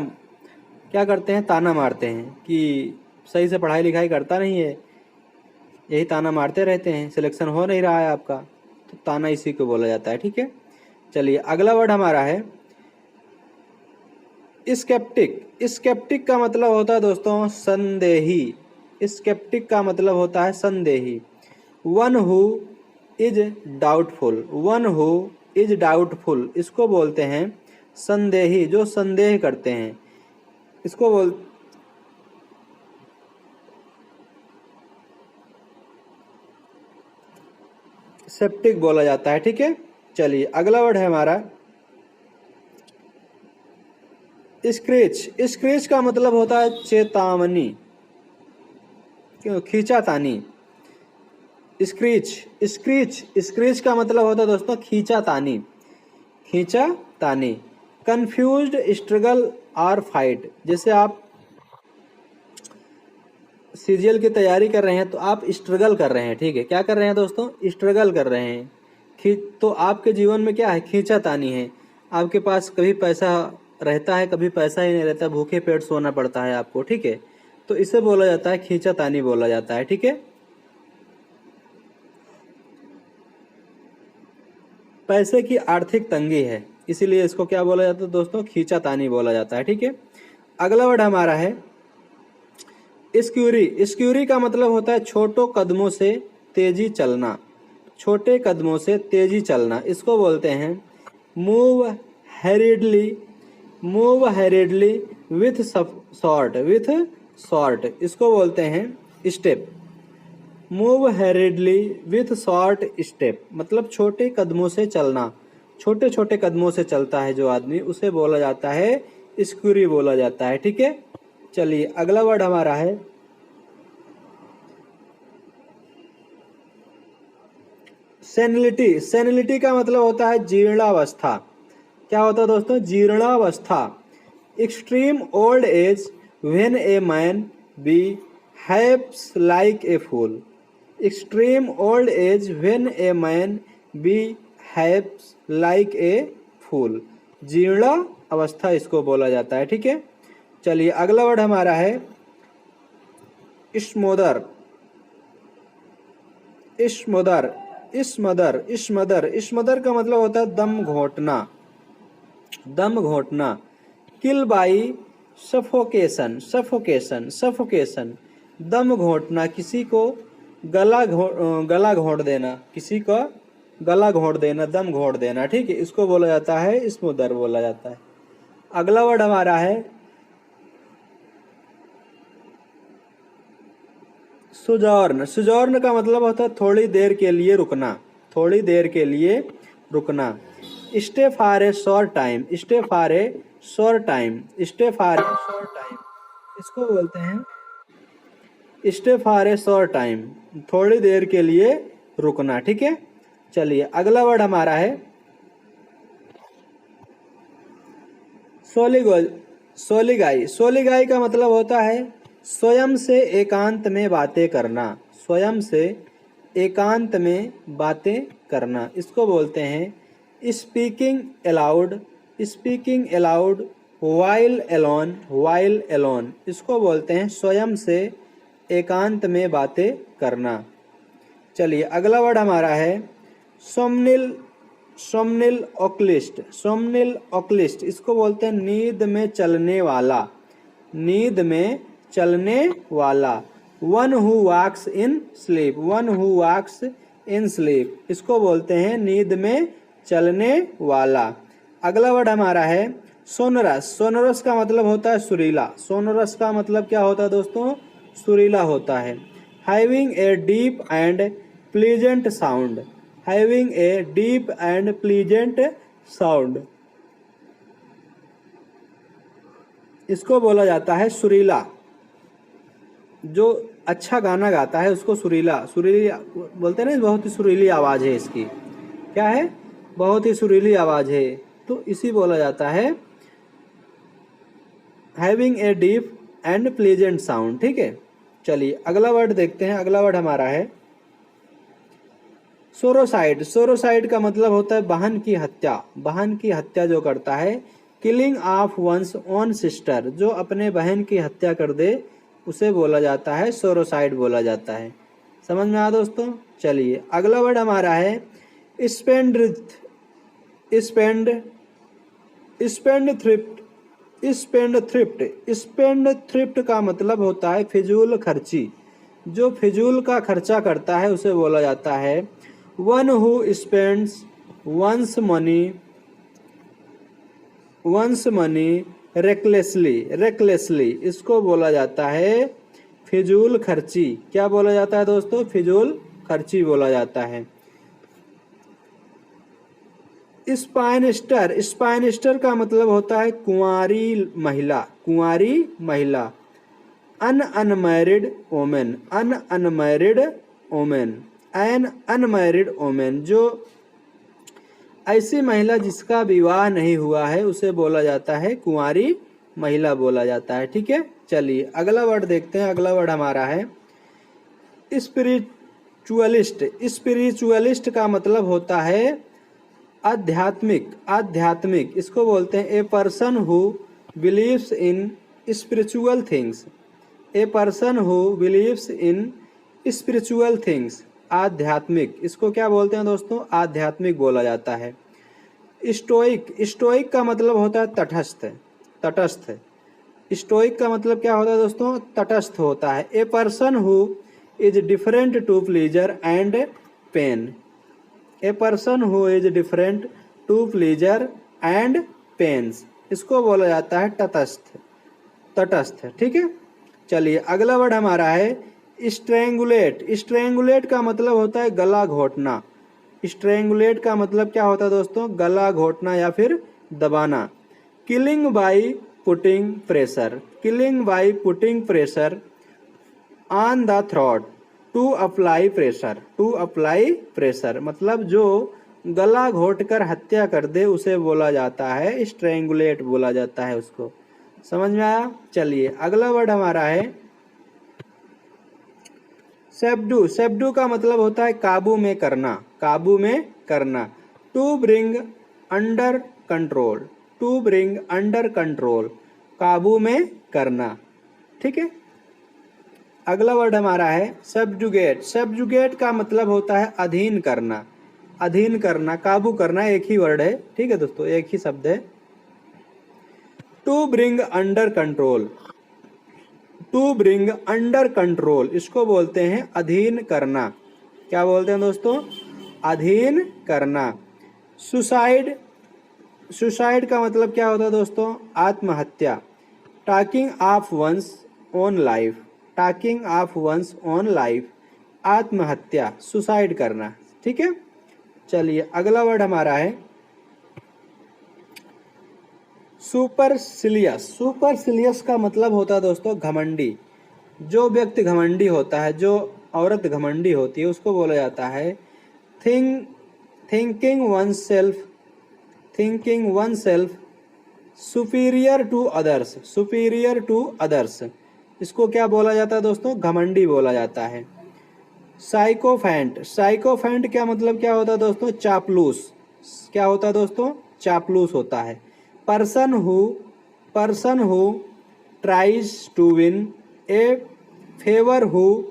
क्या करते हैं? ताना मारते हैं कि सही से पढ़ाई लिखाई करता नहीं है, यही ताना मारते रहते हैं, सिलेक्शन हो नहीं रहा है आपका, तो ताना इसी को बोला जाता है। ठीक है, चलिए अगला वर्ड हमारा है स्केप्टिक। स्केप्टिक का मतलब होता है दोस्तों संदेही। स्केप्टिक का मतलब होता है संदेही। One who is doubtful, one who is doubtful, इसको बोलते हैं संदेही, जो संदेह करते हैं। इसको सेप्टिक बोला जाता है। ठीक है, चलिए अगला वर्ड है हमारा स्क्रेच। स्क्रेच का मतलब होता है चेतावनी, खींचातानी। स्क्रीच, स्क्रीच, स्क्रीच का मतलब होता है दोस्तों खींचातानी, खींचातानी। कंफ्यूज्ड स्ट्रगल और फाइट, जैसे आप सीजीएल की तैयारी कर रहे हैं, तो आप स्ट्रगल कर रहे हैं। ठीक है, क्या कर रहे हैं दोस्तों? स्ट्रगल कर रहे हैं। तो आपके जीवन में क्या है? खींचातानी है। आपके पास कभी पैसा रहता है, कभी पैसा ही नहीं रहता, भूखे पेट सोना पड़ता है आपको। ठीक है, तो इसे बोला जाता है खींचातानी बोला जाता है। ठीक है, पैसे की आर्थिक तंगी है, इसीलिए इसको क्या बोला जाता है दोस्तों? खींचातानी बोला जाता है। ठीक है, अगला वर्ड हमारा है स्क्यूरी। स्क्यूरी का मतलब होता है छोटो कदमों से तेजी चलना, छोटे कदमों से तेजी चलना। इसको बोलते हैं move hurriedly, move hurriedly with short, with short, इसको बोलते हैं step. Move hurriedly with short step, मतलब छोटे कदमों से चलना, छोटे छोटे कदमों से चलता है जो आदमी, उसे बोला जाता है स्क्यूरी बोला जाता है। ठीक है, चलिए अगला वर्ड हमारा है सेनिलिटी। सेनिलिटी का मतलब होता है जीर्णावस्था। क्या होता है दोस्तों? जीर्णावस्था। Extreme old age when a man behaves like a fool. Extreme old age when a man behaves like a fool. जीर्ण अवस्था इसको बोला जाता है। ठीक है, चलिए अगला वर्ड हमारा है इश्मोदर। इश्मोदर इश्मदर इश्मदर इश्मदर का मतलब होता है दम घोटना। दम घोटना। किल बाई सफोकेशन। सफोकेशन सफोकेशन दम घोटना, किसी को गला घोट देना, किसी का गला घोट देना, दम घोट देना। ठीक है, इसको बोला जाता है इश्मोदर बोला जाता है। अगला वर्ड हमारा है सुजॉर्न। सुजॉर्न का मतलब होता है थोड़ी देर के लिए रुकना। थोड़ी देर के लिए रुकना। Stay for a short time. Stay for a short time. Stay for a short time इसको बोलते हैं stay for a short time, थोड़ी देर के लिए रुकना। ठीक है, चलिए अगला वर्ड हमारा है सोलिगोल। सोलिगाई। सोलिगाई का मतलब होता है स्वयं से एकांत में बातें करना। स्वयं से एकांत में बातें करना इसको बोलते हैं speaking aloud. Speaking aloud while alone. While alone इसको बोलते हैं स्वयं से एकांत में बातें करना। चलिए अगला वर्ड हमारा है सोमनिल। सोमनिल ओक्लिस्ट। सोमनिल ओक्लिस्ट इसको बोलते हैं नींद में चलने वाला। नींद में चलने वाला। One who walks in sleep. One who walks in sleep इसको बोलते हैं नींद में चलने वाला। अगला वर्ड हमारा है सोनरस। सोनरस का मतलब होता है सुरीला। सोनरस का मतलब क्या होता है दोस्तों? सुरीला होता है। Having a deep and pleasant sound. Having a deep and pleasant sound इसको बोला जाता है सुरीला। जो अच्छा गाना गाता है उसको सुरीला, सुरीली बोलते हैं ना, बहुत ही सुरीली आवाज है इसकी। क्या है? बहुत ही सुरीली आवाज है, तो इसी बोला जाता है having a deep and pleasant sound. ठीक है, चलिए अगला वर्ड देखते हैं। अगला वर्ड हमारा है सोरोसाइड। सोरोसाइड का मतलब होता है बहन की हत्या। बहन की हत्या जो करता है। Killing of one's own sister, जो अपने बहन की हत्या कर दे उसे बोला जाता है सोरोसाइड बोला जाता है। समझ में आया दोस्तों? चलिए अगला वर्ड हमारा है spendthrift. Spend spendthrift. Spendthrift. Spendthrift का मतलब होता है फिजूल खर्ची। जो फिजूल का खर्चा करता है उसे बोला जाता है one who spends one's money recklessly. Recklessly इसको बोला जाता है फिजूल खर्ची। क्या बोला जाता है दोस्तों? फिजूल खर्ची बोला जाता है। स्पाइनिस्टर। स्पाइनिस्टर का मतलब होता है कुंवारी महिला। कुंवारी महिला। Unmarried women. Unmarried women. An unmarried women जो ऐसी महिला जिसका विवाह नहीं हुआ है उसे बोला जाता है कुंवारी महिला बोला जाता है। ठीक है, चलिए अगला वर्ड देखते हैं। अगला वर्ड हमारा है स्पिरिचुअलिस्ट। स्पिरिचुअलिस्ट का मतलब होता है आध्यात्मिक। आध्यात्मिक इसको बोलते हैं ए person who believes in spiritual things. A person who believes in spiritual things. आध्यात्मिक इसको क्या बोलते हैं दोस्तों? आध्यात्मिक बोला जाता है। स्टोइक। स्टोइक का मतलब होता है तटस्थ। तटस्थ। स्टोइक का मतलब क्या होता है दोस्तों? तटस्थ होता है। A person who is different to pleasure and pain. A person who is different to pleasure and pains इसको बोला जाता है तटस्थ। तटस्थ। ठीक है, चलिए अगला वर्ड हमारा है स्ट्रेंगुलेट। स्ट्रेंगुलेट का मतलब होता है गला घोटना। स्ट्रेंगुलेट का मतलब क्या होता है दोस्तों? गला घोटना या फिर दबाना। Killing by putting pressure, killing by putting pressure on the throat, to apply pressure, to apply pressure मतलब जो गला घोटकर हत्या कर दे उसे बोला जाता है स्ट्रेंगुलेट बोला जाता है उसको। समझ में आया? चलिए अगला वर्ड हमारा है सेब्डू। सेब्डू का मतलब होता है काबू में करना, काबू में करना। To bring under control, to bring under control, काबू में करना। ठीक है, अगला वर्ड हमारा है सबजुगेट। सबजुगेट का मतलब होता है अधीन करना, अधीन करना, काबू करना, एक ही वर्ड है। ठीक है दोस्तों, एक ही शब्द है। To bring under control, to bring under control इसको बोलते हैं अधीन करना। क्या बोलते हैं दोस्तों? अधीन करना। सुसाइड, सुसाइड का मतलब क्या होता है दोस्तों? आत्महत्या। Talking of one's own life, talking of one's own life, आत्महत्या, सुसाइड करना। ठीक है, चलिए अगला वर्ड हमारा है सुपरसिलियस। सुपरसिलियस का मतलब होता है दोस्तों घमंडी। जो व्यक्ति घमंडी होता है, जो औरत घमंडी होती है उसको बोला जाता है thinking oneself, thinking oneself superior to others, superior to others इसको क्या बोला जाता है दोस्तों? घमंडी बोला जाता है। साइकोफेंट, साइकोफेंट क्या मतलब क्या होता है दोस्तों? चापलूस। क्या होता है दोस्तों? चापलूस होता है। Person who tries to win a favour, who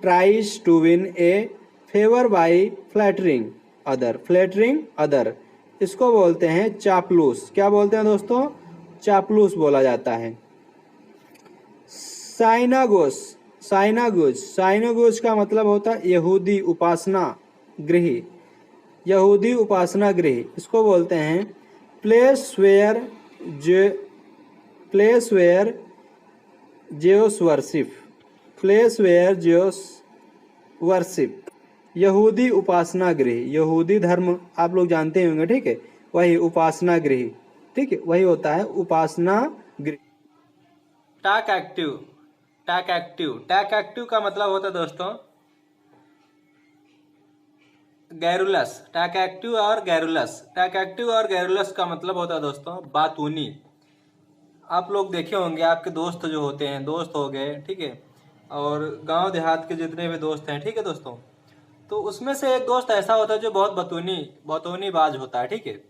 tries to win a favour by flattering other, flattering other इसको बोलते हैं चापलूस। क्या बोलते हैं दोस्तों? चापलूस बोला जाता है। साइनागोस, साइनागोज, साइनागोज का मतलब होता है यहूदी उपासना गृह, यहूदी उपासना गृह इसको बोलते हैं place where Jews worship, place where Jews worship, यहूदी उपासना गृह, यहूदी धर्म आप लोग जानते होंगे। ठीक है, वही उपासना गृह, ठीक है, वही होता है उपासना गृह। टाक एक्टिव, टैक एक्टिव, टैक एक्टिव का मतलब होता है दोस्तों गैरुलस। टैक एक्टिव और गैरुलस, टैक एक्टिव और गैरुलस का मतलब होता है दोस्तों बातूनी। आप लोग देखे होंगे, आपके दोस्त जो होते हैं, दोस्त हो गए, ठीक है, और गांव देहात के जितने भी दोस्त हैं, ठीक है दोस्तों, तो उसमें से एक दोस्त ऐसा होता है जो बहुत बतूनी बाज होता है। ठीक है,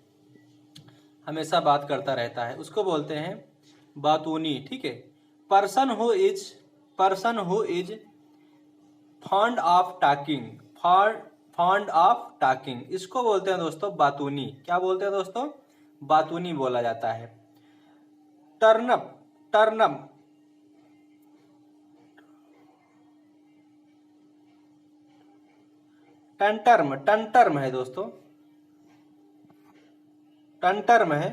हमेशा बात करता रहता है, उसको बोलते हैं बातूनी। ठीक है, person who is fond of talking, fond of talking इसको बोलते हैं दोस्तों बातूनी। क्या बोलते हैं दोस्तों? बातूनी बोला जाता है। टर्नअप, टर्नअप टंटर्म, टंटर्म है दोस्तों, टंटर्म है।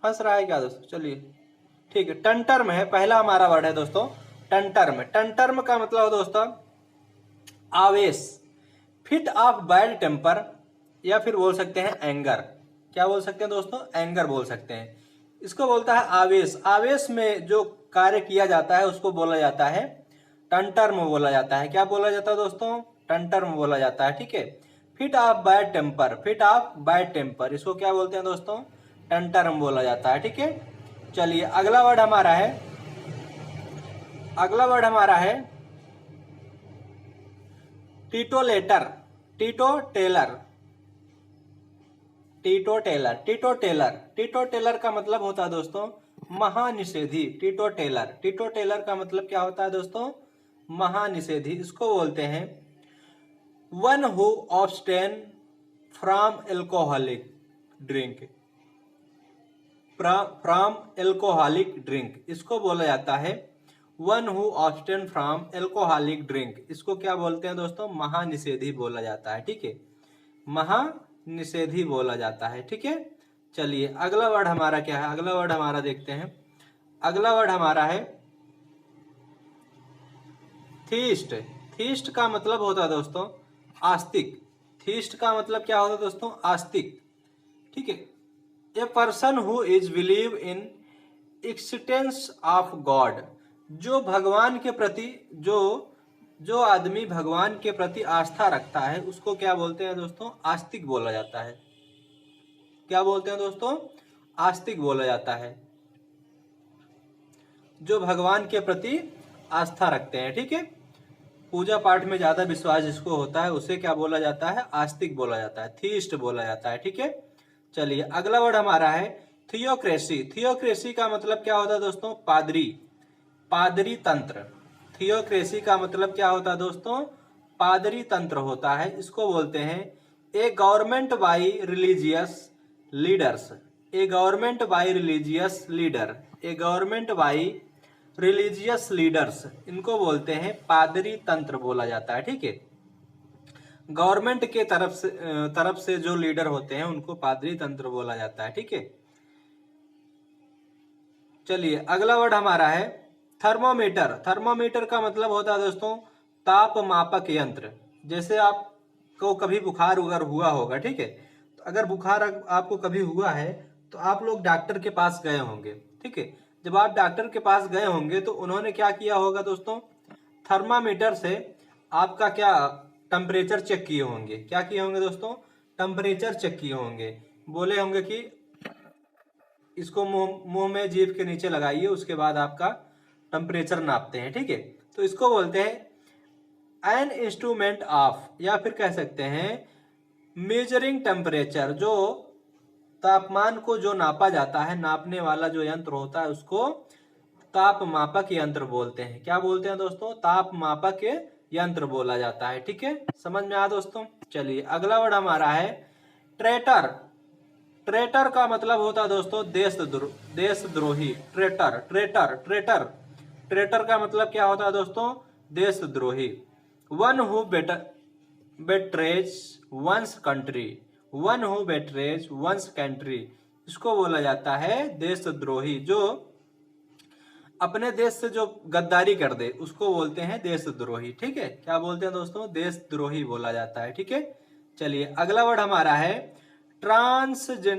फंस रहा है क्या दोस्तों? चलिए ठीक है, टंटर्म है, पहला हमारा वर्ड है दोस्तों टंटर्म। टंटर्म का मतलब है दोस्तों आवेश, फिट ऑफ बैड टेम्पर, या फिर बोल सकते हैं एंगर। क्या बोल सकते हैं दोस्तों? एंगर बोल सकते हैं। इसको बोलता है आवेश। आवेश में जो कार्य किया जाता है उसको बोला जाता है टंटर्म बोला जाता है। क्या बोला जाता है दोस्तों? टंटर्म बोला जाता है। ठीक है, fit of bad temper, fit of bad temper इसको क्या बोलते हैं दोस्तों? टंटर्म बोला जाता है। ठीक है, चलिए अगला वर्ड हमारा है, अगला वर्ड हमारा है teetotaller, teetotaller, teetotaller, teetotaller, teetotaller का मतलब होता है दोस्तों महानिषेधी। टीटो टेलर, टीटो टेलर का मतलब क्या होता है दोस्तों? महानिषेधी। इसको बोलते हैं one who abstain from alcoholic drink, from alcoholic drink इसको बोला जाता है one who abstain from alcoholic drink. इसको क्या बोलते हैं दोस्तों? महानिषेधी बोला जाता है। ठीक है, महानिषेधी बोला जाता है। ठीक है, चलिए अगला वर्ड हमारा क्या है? अगला वर्ड हमारा देखते हैं। अगला वर्ड हमारा है थीस्ट। थीस्ट का मतलब होता है दोस्तों आस्तिक। थीस्ट का मतलब क्या होता है दोस्तों? आस्तिक। ठीक है, a person who is believe in existence of God, जो भगवान के प्रति जो आदमी भगवान के प्रति आस्था रखता है उसको क्या बोलते हैं दोस्तों? आस्तिक बोला जाता है। क्या बोलते हैं दोस्तों? आस्तिक बोला जाता है। जो भगवान के प्रति आस्था रखते हैं, ठीक है, पूजा पाठ में ज्यादा विश्वास जिसको होता है उसे क्या बोला जाता है? आस्तिक बोला जाता है, थीस्ट बोला जाता है, ठीक है। चलिए अगला वर्ड हमारा है थियोक्रेसी। थियोक्रेसी का मतलब क्या होता है दोस्तों? पादरी, पादरी तंत्र। थियोक्रेसी का मतलब क्या होता है दोस्तों? पादरी तंत्र होता है। इसको बोलते हैं a government by religious leaders. A government by religious leader, a government by religious leaders, इनको बोलते हैं पादरी तंत्र बोला जाता है, ठीक है। गवर्नमेंट के तरफ से जो लीडर होते हैं उनको पादरी तंत्र बोला जाता है, ठीक है। चलिए अगला वर्ड हमारा है थर्मोमीटर। थर्मोमीटर का मतलब होता है दोस्तों ताप मापक यंत्र। जैसे आपको कभी बुखार वगैरह हुआ होगा, ठीक है, तो अगर बुखार आपको कभी हुआ है तो आप लोग डॉक्टर के पास गए होंगे, ठीक है। जब आप डॉक्टर के पास गए होंगे तो उन्होंने क्या किया होगा दोस्तों? थर्मामीटर से आपका क्या टेम्परेचर चेक किए होंगे। क्या किए होंगे दोस्तों? टेम्परेचर चेक किए होंगे। बोले होंगे कि इसको मुंह में जीभ के नीचे लगाइए, उसके बाद आपका टेम्परेचर नापते हैं, ठीक है। तो इसको बोलते हैं एन इंस्ट्रूमेंट ऑफ, या फिर कह सकते हैं मेजरिंग टेम्परेचर। जो तापमान को जो नापा जाता है, नापने वाला जो यंत्र होता है उसको ताप मापक यंत्र बोलते हैं। क्या बोलते हैं दोस्तों? ताप मापक यंत्र बोला जाता है, ठीक है। समझ में आया दोस्तों? चलिए अगला वर्ड हमारा है ट्रेटर। ट्रेटर का मतलब होता है दोस्तों देशद्रोही। ट्रेटर ट्रेटर ट्रेटर ट्रेटर का मतलब क्या होता है दोस्तों? देशद्रोही। One who betrays one's country, one who betrays one's country, इसको बोला जाता है देशद्रोही। जो अपने देश से जो गद्दारी कर दे उसको बोलते हैं देशद्रोही, ठीक है। क्या बोलते हैं दोस्तों? देशद्रोही बोला जाता है, ठीक है। चलिए अगला वर्ड हमारा है ट्रांसग्रेसर।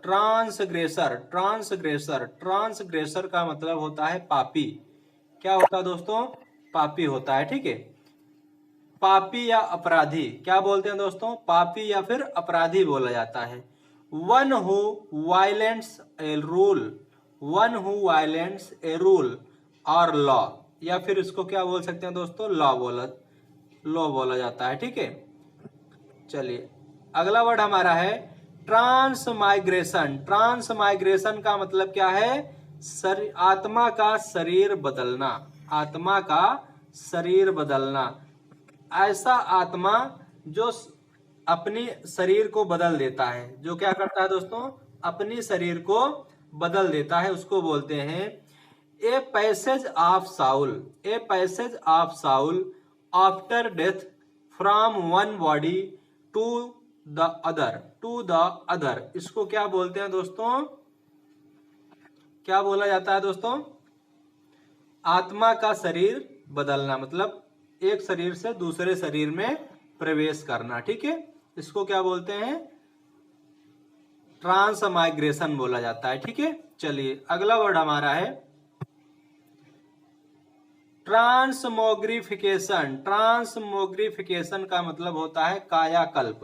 ट्रांसग्रेसर ट्रांसग्रेसर ट्रांसग्रेसर का मतलब होता है पापी। क्या होता है दोस्तों? पापी होता है, ठीक है। पापी या अपराधी, क्या बोलते हैं दोस्तों? पापी या फिर अपराधी बोला जाता है। One who violates a rule, one who violates a rule और लॉ, या फिर इसको क्या बोल सकते हैं दोस्तों? लॉ बोला जाता है, ठीक है। चलिए अगला वर्ड हमारा है ट्रांसमाइग्रेशन। ट्रांसमाइग्रेशन का मतलब क्या है? आत्मा का शरीर बदलना, आत्मा का शरीर बदलना। ऐसा आत्मा जो अपनी शरीर को बदल देता है, जो क्या करता है दोस्तों? अपनी शरीर को बदल देता है, उसको बोलते हैं a passage of soul. A passage of soul after death from one body to the other, इसको क्या बोलते हैं दोस्तों? क्या बोला जाता है दोस्तों? आत्मा का शरीर बदलना, मतलब एक शरीर से दूसरे शरीर में प्रवेश करना, ठीक है। इसको क्या बोलते हैं? ट्रांसमाइग्रेशन बोला जाता है, ठीक है। चलिए अगला वर्ड हमारा है ट्रांसमोग्रिफिकेशन। ट्रांसमोग्रिफिकेशन का मतलब होता है कायाकल्प।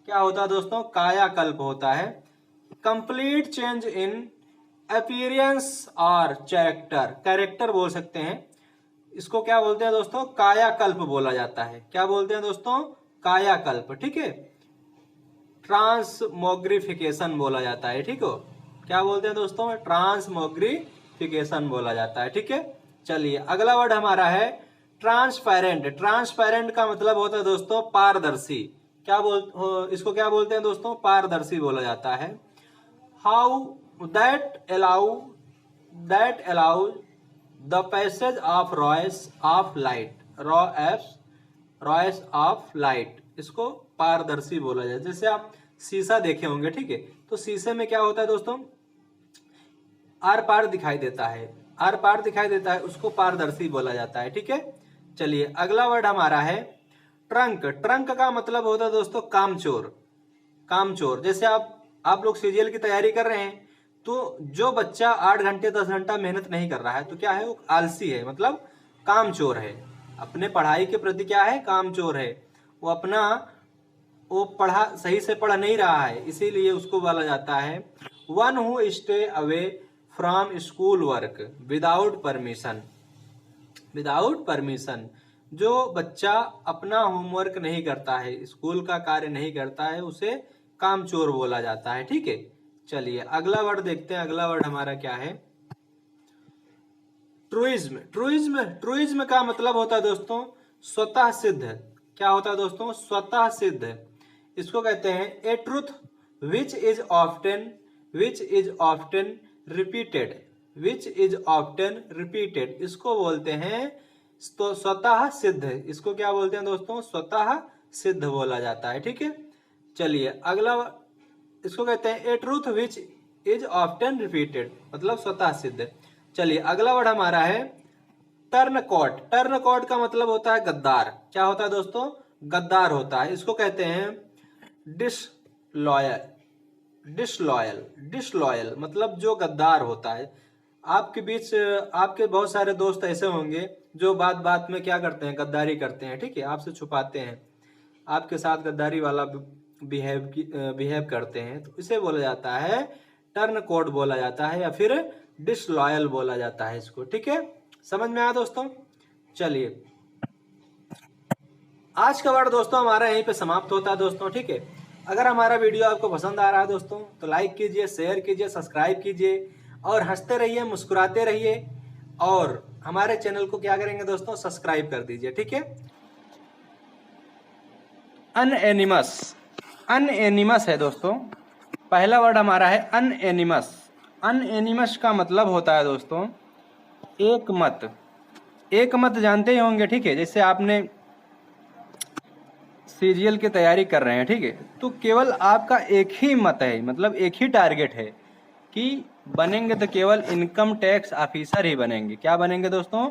क्या होता है दोस्तों? कायाकल्प होता है। कंप्लीट चेंज इन अपीयरेंस और कैरेक्टर बोल सकते हैं। इसको क्या बोलते हैं दोस्तों? कायाकल्प बोला जाता है। क्या बोलते हैं दोस्तों? कायाकल्प, ठीक है। ट्रांसमोग्रिफिकेशन बोला जाता है, ठीक हो। क्या बोलते हैं दोस्तों? ट्रांसमोग्रिफिकेशन बोला जाता है, ठीक है। चलिए अगला वर्ड हमारा है ट्रांसपेरेंट। ट्रांसपेरेंट का मतलब होता है दोस्तों पारदर्शी। इसको क्या बोलते हैं दोस्तों? पारदर्शी बोला जाता है। How that allow the passage of Royce of light, इसको पारदर्शी बोला जाए। जैसे आप शीशा देखे होंगे, ठीक है, तो शीशे में क्या होता है दोस्तों? आर पार दिखाई देता है, आर पार दिखाई देता है, उसको पारदर्शी बोला जाता है, ठीक है। चलिए अगला वर्ड हमारा है ट्रंक। ट्रंक का मतलब होता है दोस्तों कामचोर। कामचोर, जैसे आप आप लोग सीजीएल की तैयारी कर रहे हैं, तो जो बच्चा 8 घंटे 10 घंटा मेहनत नहीं कर रहा है तो क्या है, वो आलसी है, मतलब कामचोर है, अपने पढ़ाई के प्रति क्या है, कामचोर है। वो अपना वो पढ़ा सही से पढ़ नहीं रहा है, इसीलिए उसको बोला जाता है one who stay away from school work without permission. Without permission, जो बच्चा अपना होमवर्क नहीं करता है, स्कूल का कार्य नहीं करता है, उसे कामचोर बोला जाता है। ठीक है, चलिए अगला वर्ड देखते हैं। अगला वर्ड हमारा क्या है, ट्रूइज्म। ट्रूइज्म, ट्रूइज्म का मतलब होता है दोस्तों स्वतः सिद्ध। क्या होता है दोस्तों, स्वतः सिद्ध। इसको कहते हैं a truth which is often repeated, which is often repeated, इसको बोलते हैं तो स्वतः सिद्ध। इसको क्या बोलते हैं दोस्तों, स्वतः सिद्ध बोला जाता है। ठीक है, चलिए अगला, इसको कहते हैं a truth which is often repeated, मतलब स्वतः सिद्ध। चलिए अगला वर्ड हमारा है टर्न कोट। टर्न कोट का मतलब होता है गद्दार। क्या होता है दोस्तों, गद्दार होता है। इसको कहते हैं डिसलॉयल, डिसलॉयल, डिसलॉयल मतलब जो गद्दार होता है। आपके बीच आपके बहुत सारे दोस्त ऐसे होंगे जो बात बात में क्या करते हैं, गद्दारी करते हैं। ठीक है, आपसे छुपाते हैं, आपके साथ गद्दारी वाला बिहेव करते हैं, तो इसे बोला जाता है टर्न कोट बोला जाता है, या फिर डिसलॉयल बोला जाता है इसको। ठीक है, समझ में आया दोस्तों। चलिए आज का वर्ड दोस्तों हमारा यहीं पे समाप्त होता है दोस्तों। ठीक है, अगर हमारा वीडियो आपको पसंद आ रहा है दोस्तों तो लाइक कीजिए, शेयर कीजिए, सब्सक्राइब कीजिए और हंसते रहिए, मुस्कुराते रहिए, और हमारे चैनल को क्या करेंगे दोस्तों, सब्सक्राइब कर दीजिए। ठीक है, अनएनिमस, अनएनिमस है दोस्तों। पहला वर्ड हमारा है अनएनिमस। अनएनिमस का मतलब होता है दोस्तों एक मत। एक मत जानते ही होंगे। ठीक है, जैसे आपने सीजीएल की तैयारी कर रहे हैं, ठीक है, तो केवल आपका एक ही मत है, मतलब एक ही टारगेट है कि बनेंगे तो केवल इनकम टैक्स ऑफिसर ही बनेंगे। क्या बनेंगे दोस्तों,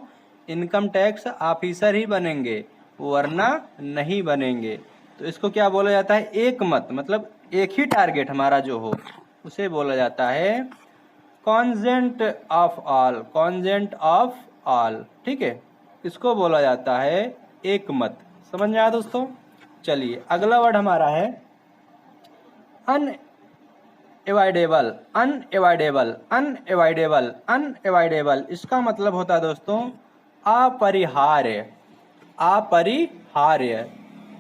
इनकम टैक्स ऑफिसर ही बनेंगे, वरना नहीं बनेंगे। तो इसको क्या बोला जाता है, एक मत, मतलब एक ही टारगेट हमारा जो हो उसे बोला जाता है कॉन्जेंट ऑफ ऑल, कॉन्जेंट ऑफ ऑल। ठीक है, इसको बोला जाता है एक मत। समझ में आया दोस्तों। चलिए अगला वर्ड हमारा है अनएवॉइडेबल। अनएवॉइडेबल, अनएवॉइडेबल, अनएवॉइडेबल इसका मतलब होता है दोस्तों अपरिहार्य, अपरिहार्य।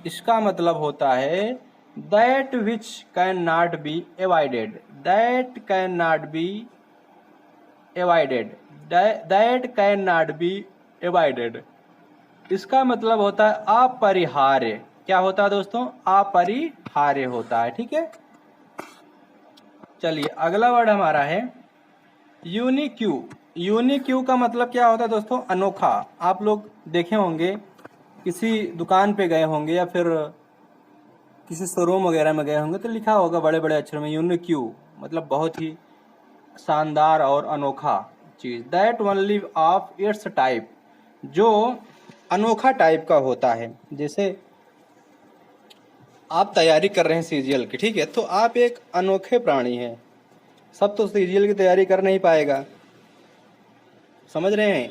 इसका मतलब होता है that which can not be avoided, that can not be avoided, that can not be avoided. इसका मतलब होता है अपरिहार्य। क्या होता है दोस्तों, अपरिहार्य होता है। ठीक है, चलिए अगला वर्ड हमारा है यूनिक्यू। यूनिक्यू का मतलब क्या होता है दोस्तों, अनोखा। आप लोग देखे होंगे, किसी दुकान पे गए होंगे या फिर किसी शोरूम वगैरह में गए होंगे तो लिखा होगा बड़े बड़े अक्षर में यूनिक्यू, मतलब बहुत ही शानदार और अनोखा चीज। That only of its type, जो अनोखा टाइप का होता है। जैसे आप तैयारी कर रहे हैं सीजीएल की, ठीक है, तो आप एक अनोखे प्राणी हैं। सब तो सीजीएल की तैयारी कर नहीं पाएगा, समझ रहे हैं।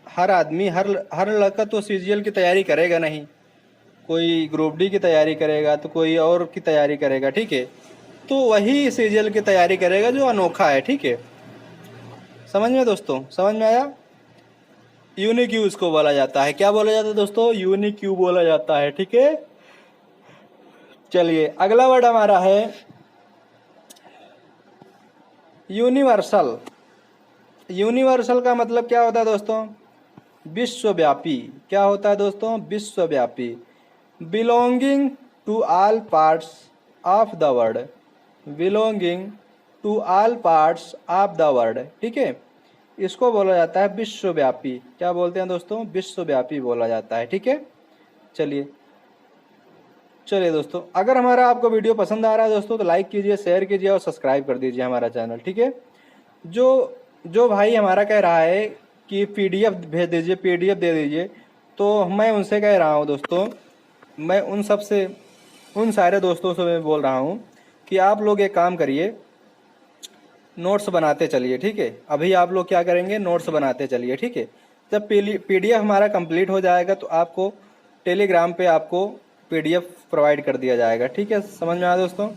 हर आदमी, हर लड़का तो सीजीएल की तैयारी करेगा नहीं। कोई ग्रुप डी की तैयारी करेगा तो कोई और की तैयारी करेगा। ठीक है, तो वही सीजीएल की तैयारी करेगा जो अनोखा है। ठीक है, समझ में दोस्तों, समझ में आया। यूनिक्यू इसको बोला जाता है। क्या बोला जाता है दोस्तों, यूनिक्यू बोला जाता है। ठीक है, चलिए अगला वर्ड हमारा है यूनिवर्सल। यूनिवर्सल का मतलब क्या होता है दोस्तों, विश्वव्यापी। क्या होता है दोस्तों, विश्वव्यापी। Belonging to all parts of the world, belonging to all parts of the world. ठीक है, इसको बोला जाता है विश्वव्यापी। क्या बोलते हैं दोस्तों, विश्वव्यापी बोला जाता है। ठीक है, चलिए दोस्तों, अगर हमारा आपको वीडियो पसंद आ रहा है दोस्तों तो लाइक कीजिए, शेयर कीजिए और सब्सक्राइब कर दीजिए हमारा चैनल। ठीक है, जो भाई हमारा कह रहा है कि पीडीएफ भेज दीजिए, पीडीएफ दे दीजिए, तो मैं उनसे कह रहा हूँ दोस्तों, मैं उन सारे दोस्तों से मैं बोल रहा हूँ कि आप लोग एक काम करिए, नोट्स बनाते चलिए, ठीक है। अभी आप लोग क्या करेंगे, नोट्स बनाते चलिए, ठीक है। जब PDF हमारा कंप्लीट हो जाएगा तो आपको टेलीग्राम पे आपको PDF प्रोवाइड कर दिया जाएगा, ठीक है। समझ में आया दोस्तों।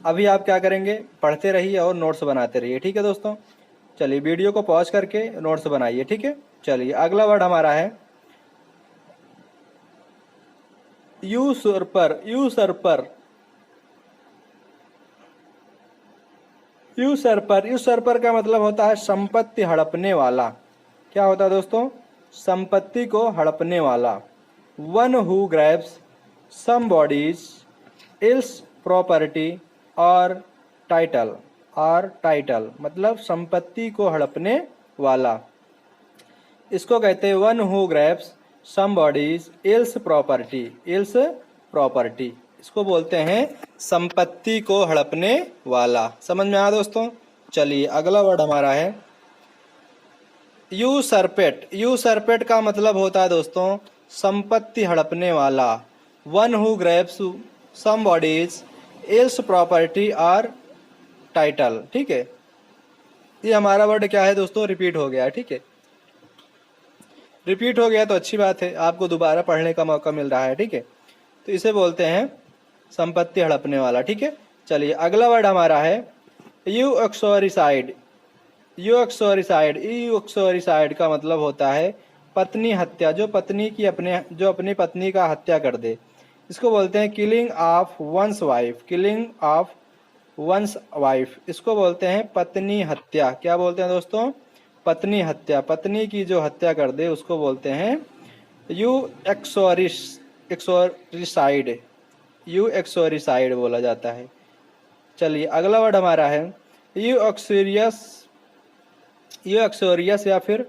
अभी आप क्या करेंगे, पढ़ते रहिए और नोट्स बनाते रहिए, ठीक है दोस्तों। चलिए वीडियो को पॉज करके नोट्स बनाइए, ठीक है। चलिए अगला वर्ड हमारा है यूसर्पर। यूसर्पर, यूसर्पर, यूसर्पर का मतलब होता है संपत्ति हड़पने वाला। क्या होता है दोस्तों, संपत्ति को हड़पने वाला। One who grabs somebody's else property और टाइटल मतलब संपत्ति को हड़पने वाला। इसको कहते हैं one who grabs somebody's else property. Else property इसको बोलते हैं संपत्ति को हड़पने वाला। समझ में आया दोस्तों। चलिए अगला वर्ड हमारा है यूसर्पेट। यूसर्पेट का मतलब होता है दोस्तों संपत्ति हड़पने वाला। One who grabs somebody's else property और टाइटल, ठीक है। ये हमारा वर्ड क्या है दोस्तों, रिपीट हो गया है, ठीक है। रिपीट हो गया तो अच्छी बात है, आपको दोबारा पढ़ने का मौका मिल रहा है, ठीक है। तो इसे बोलते हैं संपत्ति हड़पने वाला, ठीक है। चलिए अगला वर्ड हमारा है यूक्सोरिसाइड। यूक्सोरिसाइड, यूक्सोरिसाइड का मतलब होता है पत्नी हत्या। जो अपनी पत्नी का हत्या कर दे, इसको बोलते हैं killing of one's wife. Killing of one's wife इसको बोलते हैं पत्नी हत्या। क्या बोलते हैं दोस्तों, पत्नी हत्या। पत्नी की जो हत्या कर दे उसको बोलते हैं एक्सोरिसाइड। एक्सोरिसाइड बोला जाता है। चलिए अगला वर्ड हमारा है एक्सोरियस या फिर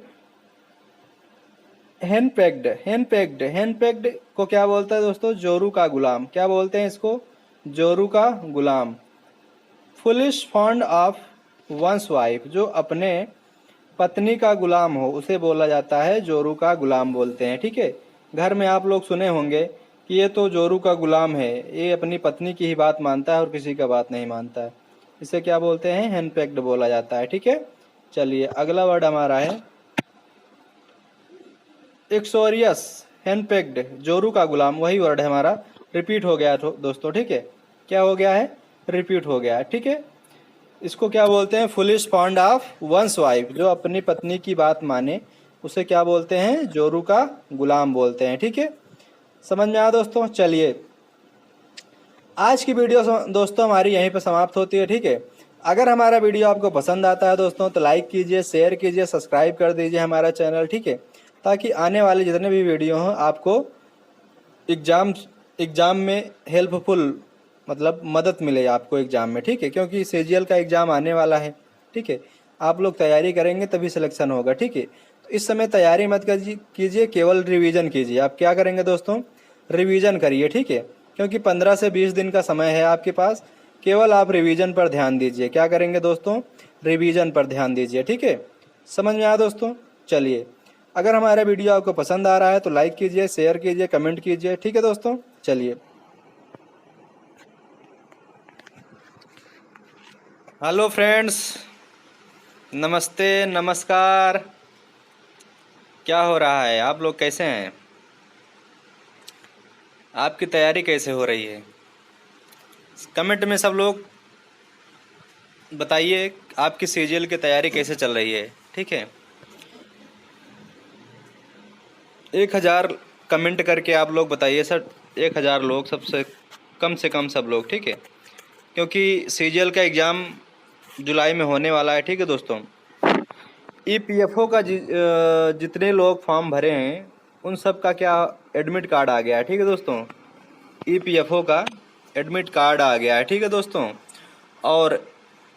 हैंडपेक्ड। हैंडपेक्ड को क्या बोलता है दोस्तों, जोरू का गुलाम। क्या बोलते हैं इसको, जोरू का गुलाम। Foolish fond of one's wife, जो अपने पत्नी का गुलाम हो उसे बोला जाता है जोरू का गुलाम बोलते हैं, ठीक है। घर में आप लोग सुने होंगे कि ये तो जोरू का गुलाम है, ये अपनी पत्नी की ही बात मानता है और किसी का बात नहीं मानता है। इसे क्या बोलते हैं, हैंडपेक्ड बोला जाता है, ठीक है। चलिए अगला वर्ड हमारा है एक्सोरियस। हैंडपेक्ड, जोरू का गुलाम, वही वर्ड है हमारा। रिपीट हो गया दोस्तों, ठीक है। क्या हो गया है, रिपीट हो गया है, ठीक है। इसको क्या बोलते हैं, foolish fond of one's wife, जो अपनी पत्नी की बात माने उसे क्या बोलते हैं, जोरू का गुलाम बोलते हैं, ठीक है। समझ में आया दोस्तों। चलिए आज की वीडियो दोस्तों हमारी यहीं पर समाप्त होती है, ठीक है। अगर हमारा वीडियो आपको पसंद आता है दोस्तों तो लाइक कीजिए, शेयर कीजिए, सब्सक्राइब कर दीजिए हमारा चैनल, ठीक है। ताकि आने वाले जितने भी वीडियो हों आपको एग्ज़ाम में हेल्पफुल मतलब मदद मिले आपको एग्ज़ाम में, ठीक है। क्योंकि CGL का एग्ज़ाम आने वाला है, ठीक है। आप लोग तैयारी करेंगे तभी सिलेक्शन होगा, ठीक है। तो इस समय तैयारी मत कीजिए, केवल रिवीजन कीजिए। आप क्या करेंगे दोस्तों, रिवीजन करिए, ठीक है। क्योंकि 15 से 20 दिन का समय है आपके पास, केवल आप रिवीजन पर ध्यान दीजिए। क्या करेंगे दोस्तों, रिवीजन पर ध्यान दीजिए, ठीक है। समझ में आया दोस्तों। चलिए अगर हमारा वीडियो आपको पसंद आ रहा है तो लाइक कीजिए, शेयर कीजिए, कमेंट कीजिए, ठीक है दोस्तों। चलिए हेलो फ्रेंड्स, नमस्ते, नमस्कार। क्या हो रहा है, आप लोग कैसे हैं, आपकी तैयारी कैसे हो रही है, कमेंट में सब लोग बताइए आपकी CGL की तैयारी कैसे चल रही है, ठीक है। 1000 कमेंट करके आप लोग बताइए सर, 1000 लोग सबसे कम से कम सब लोग, ठीक है। क्योंकि CGL का एग्ज़ाम जुलाई में होने वाला है, ठीक है दोस्तों। EPFO का जितने लोग फॉर्म भरे हैं उन सब का क्या एडमिट कार्ड आ गया है, ठीक है दोस्तों। EPFO का एडमिट कार्ड आ गया है, ठीक है दोस्तों। और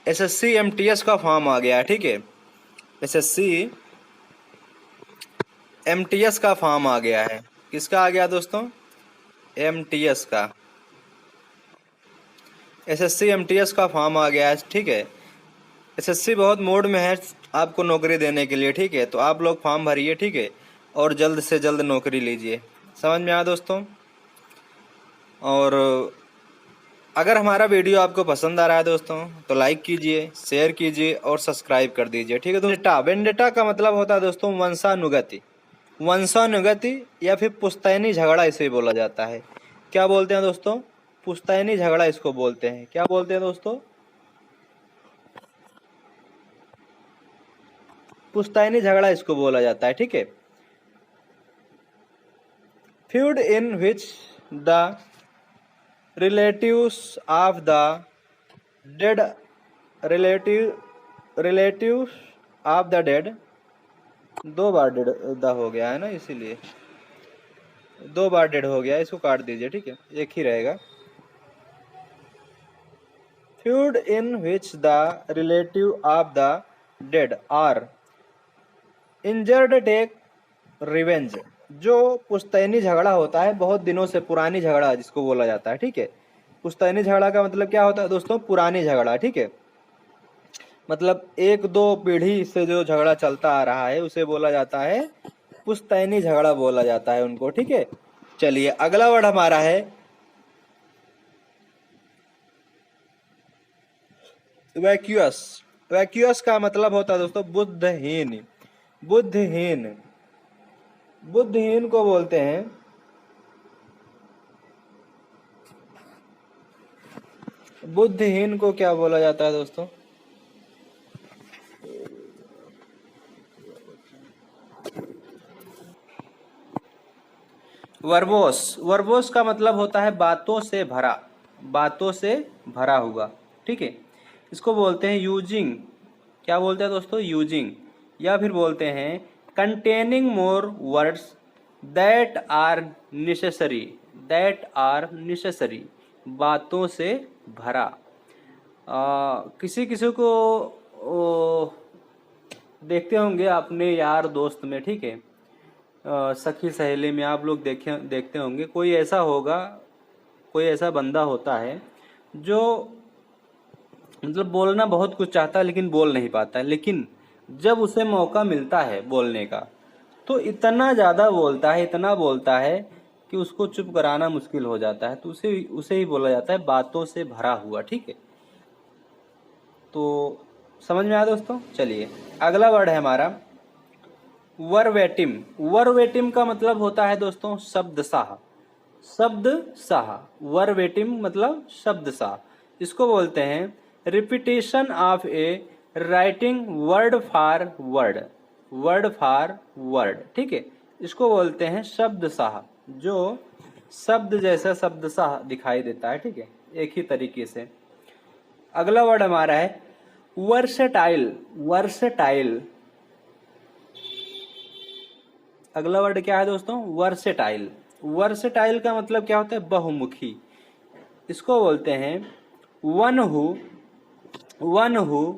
SSC MTS का फॉर्म आ गया है, ठीक है। SSC MTS का फॉर्म आ गया है। किसका आ गया दोस्तों, MTS का। SSC MTS का फॉर्म आ गया है, ठीक है। SSC बहुत मोड में है आपको नौकरी देने के लिए, ठीक है। तो आप लोग फॉर्म भरिए, ठीक है, और जल्द से जल्द नौकरी लीजिए। समझ में आया दोस्तों। और अगर हमारा वीडियो आपको पसंद आ रहा है दोस्तों तो लाइक कीजिए, शेयर कीजिए और सब्सक्राइब कर दीजिए, ठीक है दोस्तों। वेंडेटा का मतलब होता है दोस्तों वंशानुगति, वंशानुगति या फिर पुश्तैनी झगड़ा इसे बोला जाता है। क्या बोलते हैं दोस्तों? पुश्तैनी झगड़ा इसको बोलते हैं। क्या बोलते हैं दोस्तों? पुश्तैनी झगड़ा इसको बोला जाता है, ठीक है। Feud in which the relatives of the dead relatives of the dead, दो बार डेड द हो गया है ना, इसीलिए दो बार डेड हो गया, इसको काट दीजिए, ठीक है, एक ही रहेगा। Feud in which the relative of the dead or injured take revenge, जो पुश्तैनी झगड़ा होता है, बहुत दिनों से पुरानी झगड़ा जिसको बोला जाता है, ठीक है। पुश्तैनी झगड़ा का मतलब क्या होता है दोस्तों? पुरानी झगड़ा, ठीक है। मतलब एक दो पीढ़ी से जो झगड़ा चलता आ रहा है उसे बोला जाता है पुश्तैनी झगड़ा बोला जाता है उनको, ठीक है। चलिए अगला वर्ड हमारा है वैक्यूअस। वैक्यूअस का मतलब होता है दोस्तों बुद्धहीन। बुद्धहीन, बुद्धहीन को बोलते हैं बुद्धहीन को क्या बोला जाता है दोस्तों? वर्बोस। वर्बोस का मतलब होता है बातों से भरा, बातों से भरा हुआ, ठीक है। इसको बोलते हैं यूजिंग। क्या बोलते हैं दोस्तों? यूजिंग। या फिर बोलते हैं containing more words that are necessary, that are necessary, बातों से भरा। किसी किसी को देखते होंगे अपने यार दोस्त में, ठीक है, सखी सहेली में आप लोग देखते होंगे, कोई ऐसा होगा, कोई ऐसा बंदा होता है जो मतलब बोलना बहुत कुछ चाहता है लेकिन बोल नहीं पाता है, लेकिन जब उसे मौका मिलता है बोलने का तो इतना ज़्यादा बोलता है, इतना बोलता है कि उसको चुप कराना मुश्किल हो जाता है। तो उसे ही बोला जाता है बातों से भरा हुआ, ठीक है। तो समझ में आया दोस्तों? चलिए अगला वर्ड है हमारा वर्बेटिम। वर्बेटिम का मतलब होता है दोस्तों शब्दशाह। शब्दशाह, वर्बेटिम मतलब शब्दशाह। इसको बोलते हैं repetition of A writing word for word, word for word, ठीक है। इसको बोलते हैं शब्दशाह, जो शब्द जैसा शब्दशाह दिखाई देता है, ठीक है, एक ही तरीके से। अगला वर्ड हमारा है वर्सेटाइल। वर्सेटाइल, अगला वर्ड क्या है दोस्तों? वर्सेटाइल। वर्सेटाइल का मतलब क्या होता है? बहुमुखी। इसको बोलते हैं one who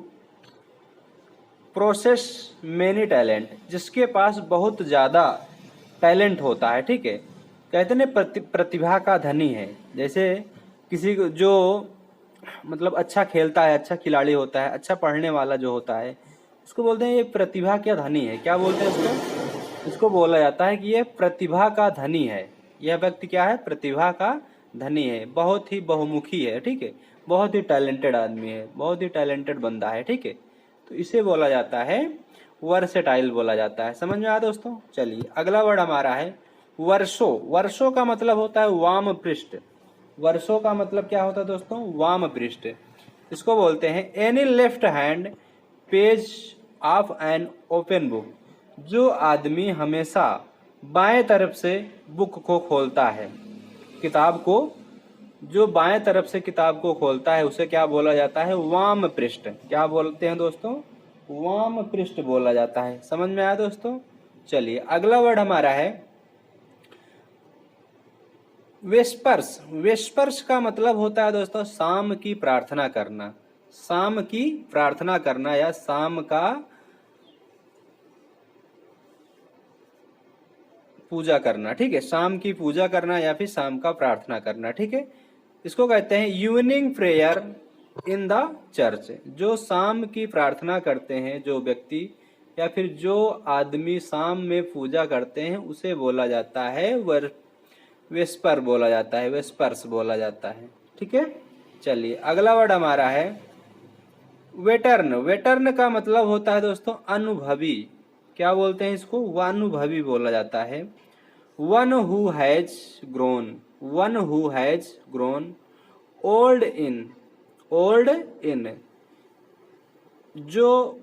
process many talent, जिसके पास बहुत ज़्यादा टैलेंट होता है, ठीक है। कहते हैं प्रतिभा का धनी है। जैसे किसी को जो मतलब अच्छा खेलता है, अच्छा खिलाड़ी होता है, अच्छा पढ़ने वाला जो होता है, उसको बोलते हैं ये प्रतिभा का धनी है। क्या बोलते हैं इसको? इसको बोला जाता है कि ये प्रतिभा का धनी है। यह व्यक्ति क्या है? प्रतिभा का धनी है, बहुत ही बहुमुखी है, ठीक है, बहुत ही टैलेंटेड आदमी है, बहुत ही टैलेंटेड बंदा है, ठीक है। तो इसे बोला जाता है वर्सेटाइल बोला जाता है। समझ में आया दोस्तों? चलिए अगला वर्ड हमारा है वर्षो। वर्षो का मतलब होता है वाम पृष्ठ। वर्षो का मतलब क्या होता है दोस्तों? वाम पृष्ठ। इसको बोलते हैं any left hand page of an open book, जो आदमी हमेशा बाएं तरफ से बुक को खोलता है, किताब को, जो बाएं तरफ से किताब को खोलता है उसे क्या बोला जाता है? वाम पृष्ठ। क्या बोलते हैं दोस्तों? वाम पृष्ठ बोला जाता है। समझ में आया दोस्तों? चलिए अगला वर्ड हमारा है वेस्पर्स। वेस्पर्स का मतलब होता है दोस्तों शाम की प्रार्थना करना। शाम की प्रार्थना करना या शाम का पूजा करना, ठीक है, शाम की पूजा करना या फिर शाम का प्रार्थना करना, ठीक है। इसको कहते हैं evening prayer in the church. जो शाम की प्रार्थना करते हैं, जो व्यक्ति या फिर जो आदमी शाम में पूजा करते हैं, उसे बोला जाता है वेस्पर बोला जाता है, वेस्पर्स बोला जाता है, ठीक है। चलिए अगला वर्ड हमारा है वेटर्न। वेटर्न का मतलब होता है दोस्तों अनुभवी। क्या बोलते हैं इसको? अनुभवी बोला जाता है। One who has grown, one who has grown old in, old in, जो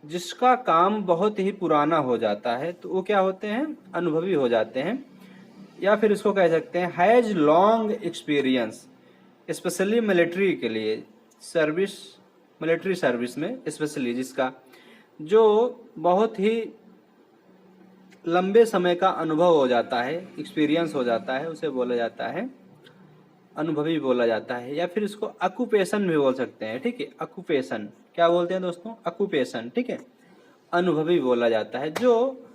जिसका काम बहुत ही पुराना हो जाता है तो वो क्या होते हैं? अनुभवी हो जाते हैं। या फिर इसको कह सकते हैं has long experience, specially military के लिए, सर्विस, मिलिट्री सर्विस में स्पेशली जिसका जो बहुत ही लंबे समय का अनुभव हो जाता है, एक्सपीरियंस हो जाता है, उसे बोला जाता है अनुभवी बोला जाता है। या फिर इसको ऑक्यूपेशन भी बोल सकते हैं। ठीक है, ऑक्यूपेशन क्या बोलते हैं दोस्तों? ऑक्यूपेशन। ठीक है, अनुभवी बोला जाता है। जो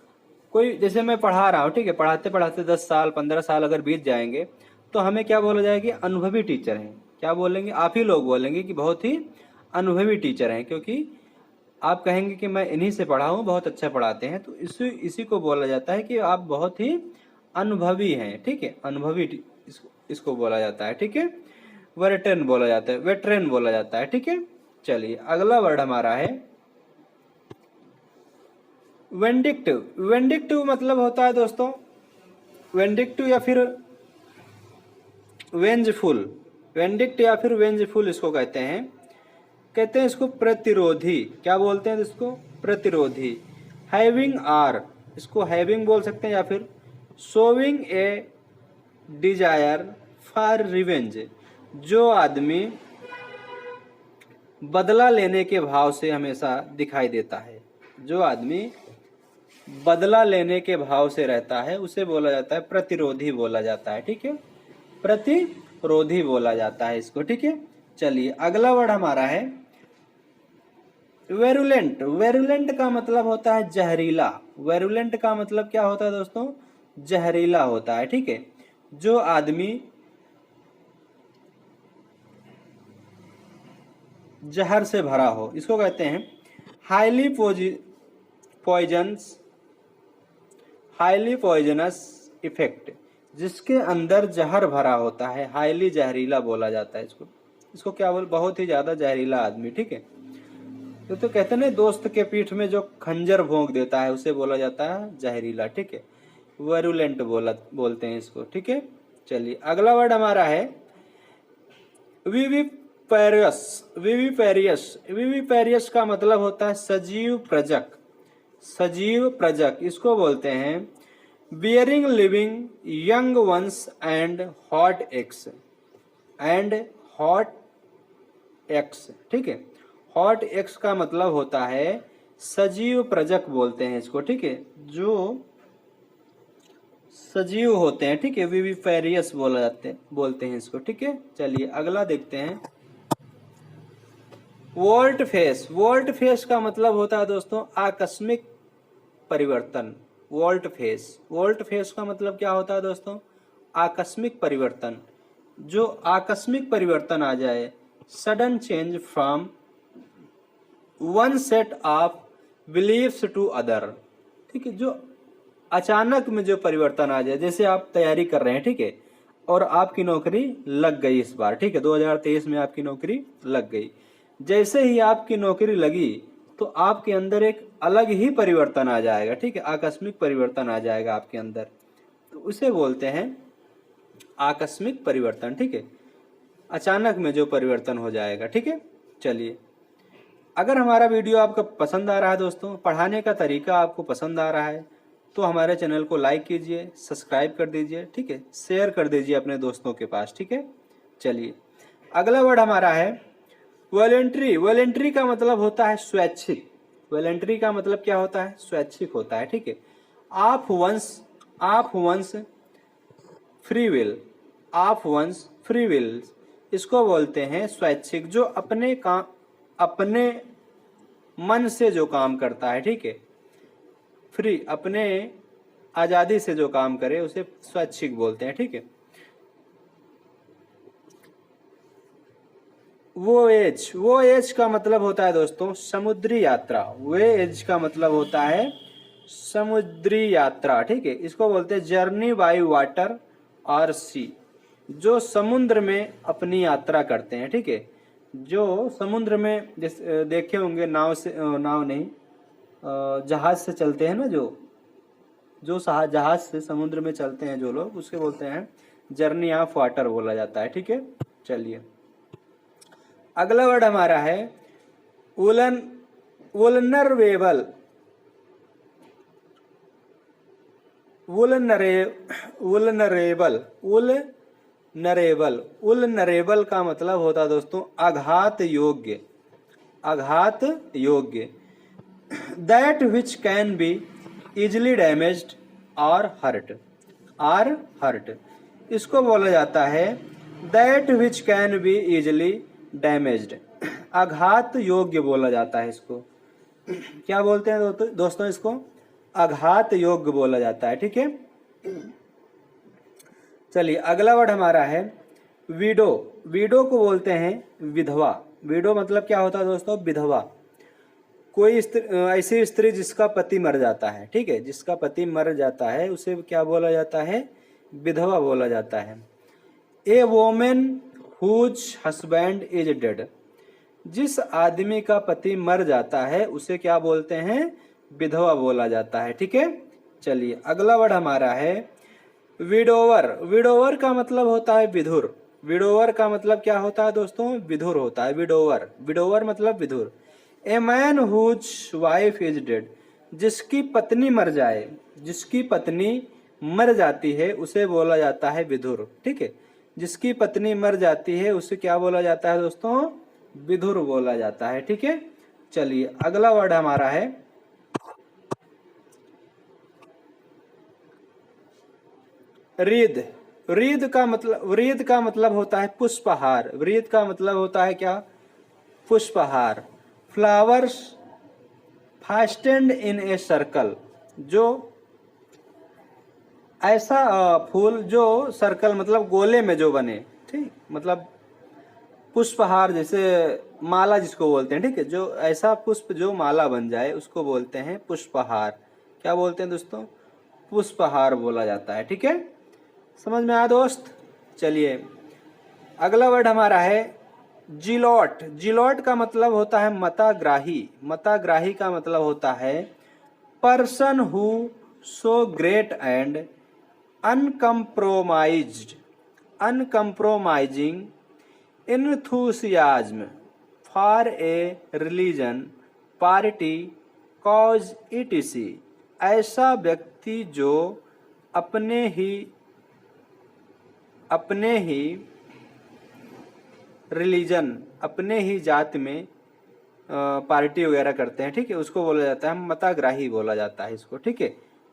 कोई, जैसे मैं पढ़ा रहा हूँ, ठीक है, पढ़ाते पढ़ाते 10 साल 15 साल अगर बीत जाएंगे तो हमें क्या बोला जाएगा? अनुभवी टीचर हैं। क्या बोलेंगे? आप ही लोग बोलेंगे कि बहुत ही अनुभवी टीचर हैं, क्योंकि आप कहेंगे कि मैं इन्हीं से पढ़ा हूँ, बहुत अच्छा पढ़ाते हैं, तो इसी को बोला जाता है कि आप बहुत ही अनुभवी हैं। ठीक है, अनुभवी इसको बोला जाता है। ठीक है, वेटरन बोला जाता है, वेटरन बोला जाता है। ठीक है, चलिए अगला वर्ड हमारा है वेंडिक्टिव। वेंडिक्टिव मतलब होता है दोस्तों वेंडिक्टिव या फिर वेंजफुल। वेंडिक्ट या फिर वेंजफुल इसको कहते हैं। कहते हैं इसको प्रतिरोधी। क्या बोलते हैं इसको? प्रतिरोधी। हैविंग आर, इसको हैविंग बोल सकते हैं, या फिर showing A desire for revenge, जो आदमी बदला लेने के भाव से हमेशा दिखाई देता है, जो आदमी बदला लेने के भाव से रहता है उसे बोला जाता है प्रतिरोधी बोला जाता है। ठीक है, प्रतिरोधी बोला जाता है इसको। ठीक है, चलिए अगला वर्ड हमारा है वेरुलेंट। वेरुलेंट का मतलब होता है जहरीला। वेरुलेंट का मतलब क्या होता है दोस्तों? जहरीला होता है। ठीक है, जो आदमी जहर से भरा हो, इसको कहते हैं highly poisonous, highly poisonous effect, जिसके अंदर जहर भरा होता है, हाईली जहरीला बोला जाता है इसको। इसको क्या बोल? बहुत ही ज्यादा जहरीला आदमी। ठीक है, तो कहते हैं ना, दोस्त के पीठ में जो खंजर भोंक देता है उसे बोला जाता है जहरीला। ठीक है, वेरुलेंट बोलते हैं इसको। ठीक है, चलिए अगला वर्ड हमारा है विविपेरियस। विविपेरियस, विविपेरियस का मतलब होता है सजीव प्रजक। सजीव प्रजक इसको बोलते हैं bearing living young ones and hot eggs, and hot eggs. ठीक है, हॉट एग्स का मतलब होता है सजीव प्रजक बोलते हैं इसको। ठीक है, जो सजीव होते हैं। ठीक है, विविपेरियस बोलते हैं इसको। ठीक है, चलिए अगला देखते हैं वोल्ट फेस। वोल्ट फेस का मतलब होता है दोस्तों आकस्मिक परिवर्तन। वोल्ट फेस, वोल्ट फेस का मतलब क्या होता है दोस्तों? आकस्मिक परिवर्तन। जो आकस्मिक परिवर्तन आ जाए, sudden change from one set of beliefs to other. ठीक है, जो अचानक में जो परिवर्तन आ जाए, जैसे आप तैयारी कर रहे हैं, ठीक है, और आपकी नौकरी लग गई इस बार। ठीक है, 2023 में आपकी नौकरी लग गई। जैसे ही आपकी नौकरी लगी तो आपके अंदर एक अलग ही परिवर्तन आ जाएगा। ठीक है, आकस्मिक परिवर्तन आ जाएगा आपके अंदर, तो उसे बोलते हैं आकस्मिक परिवर्तन। ठीक है, अचानक में जो परिवर्तन हो जाएगा। ठीक है, चलिए अगर हमारा वीडियो आपको पसंद आ रहा है दोस्तों, पढ़ाने का तरीका आपको पसंद आ रहा है, तो हमारे चैनल को लाइक कीजिए, सब्सक्राइब कर दीजिए। ठीक है, शेयर कर दीजिए अपने दोस्तों के पास। ठीक है, चलिए अगला वर्ड हमारा है वॉलेंट्री। वॉलेंट्री का मतलब होता है स्वैच्छिक। वॉलेंट्री का मतलब क्या होता है? स्वैच्छिक होता है। ठीक है, आप वंस फ्री विल, आप वंस फ्री विल, इसको बोलते हैं स्वैच्छिक। जो अपने मन से जो काम करता है, ठीक है, फ्री, अपने आजादी से जो काम करे उसे स्वैच्छिक बोलते हैं। ठीक है, वो एज का मतलब होता है दोस्तों समुद्री यात्रा। वे एज का मतलब होता है समुद्री यात्रा। ठीक है, इसको बोलते हैं जर्नी बाय वाटर और सी। जो समुद्र में अपनी यात्रा करते हैं, ठीक है। जो समुद्र में जैसे देखे होंगे नाव से, नाव नहीं, जहाज से चलते हैं ना, जो जहाज से समुद्र में चलते हैं जो लोग, उसके बोलते हैं जर्नी ऑफ वाटर बोला जाता है, ठीक है। चलिए अगला वर्ड हमारा है वुलन वुलनरेबल। वुलनरेबल का मतलब होता है दोस्तों आघात योग्य, आघात योग्य। That which can be easily damaged और हर्ट, इसको बोला जाता है that which can be easily damaged, आघात योग्य बोला जाता है इसको। क्या बोलते हैं दोस्तों इसको? आघात योग्य बोला जाता है, ठीक है। चलिए अगला वर्ड हमारा है विडो। विडो को बोलते हैं विधवा। विडो मतलब क्या होता है दोस्तों? विधवा। कोई ऐसी स्त्री जिसका पति मर जाता है, ठीक है, जिसका पति मर जाता है उसे क्या बोला जाता है? विधवा बोला जाता है। A women whose husband is dead, जिस आदमी का पति मर जाता है उसे क्या बोलते हैं? विधवा बोला जाता है, ठीक है। चलिए अगला वर्ड हमारा है विडोवर। विडोवर का मतलब होता है विधुर। विडोवर का मतलब क्या होता है दोस्तों? विधुर होता है विडोवर। विडोवर मतलब विधुर। A man whose wife is dead, जिसकी पत्नी मर जाए, जिसकी पत्नी मर जाती है उसे बोला जाता है विधुर, ठीक है। जिसकी पत्नी मर जाती है उसे क्या बोला जाता है दोस्तों? विधुर बोला जाता है, ठीक है। चलिए अगला वर्ड हमारा है रिद। रिद का मतलब होता है पुष्पहार। रिद का मतलब होता है क्या? पुष्पहार। Flowers fastened in a circle, जो ऐसा फूल जो सर्कल मतलब गोले में जो बने, ठीक, मतलब पुष्पहार जैसे माला जिसको बोलते हैं, ठीक है, जो ऐसा पुष्प जो माला बन जाए उसको बोलते हैं पुष्पहार। क्या बोलते हैं दोस्तों? पुष्पहार बोला जाता है, ठीक है। समझ में आया दोस्त? चलिए अगला वर्ड हमारा है जिलॉट। जिलॉट का मतलब होता है मताग्राही। मताग्राही का मतलब होता है person who so great and uncompromising enthusiasm for a religion, party, cause etc. ऐसा व्यक्ति जो अपने ही रिलीजन, अपने ही जात में पार्टी वगैरह करते हैं, ठीक है, उसको बोला जाता है मताग्राही बोला जाता है इसको, ठीक है।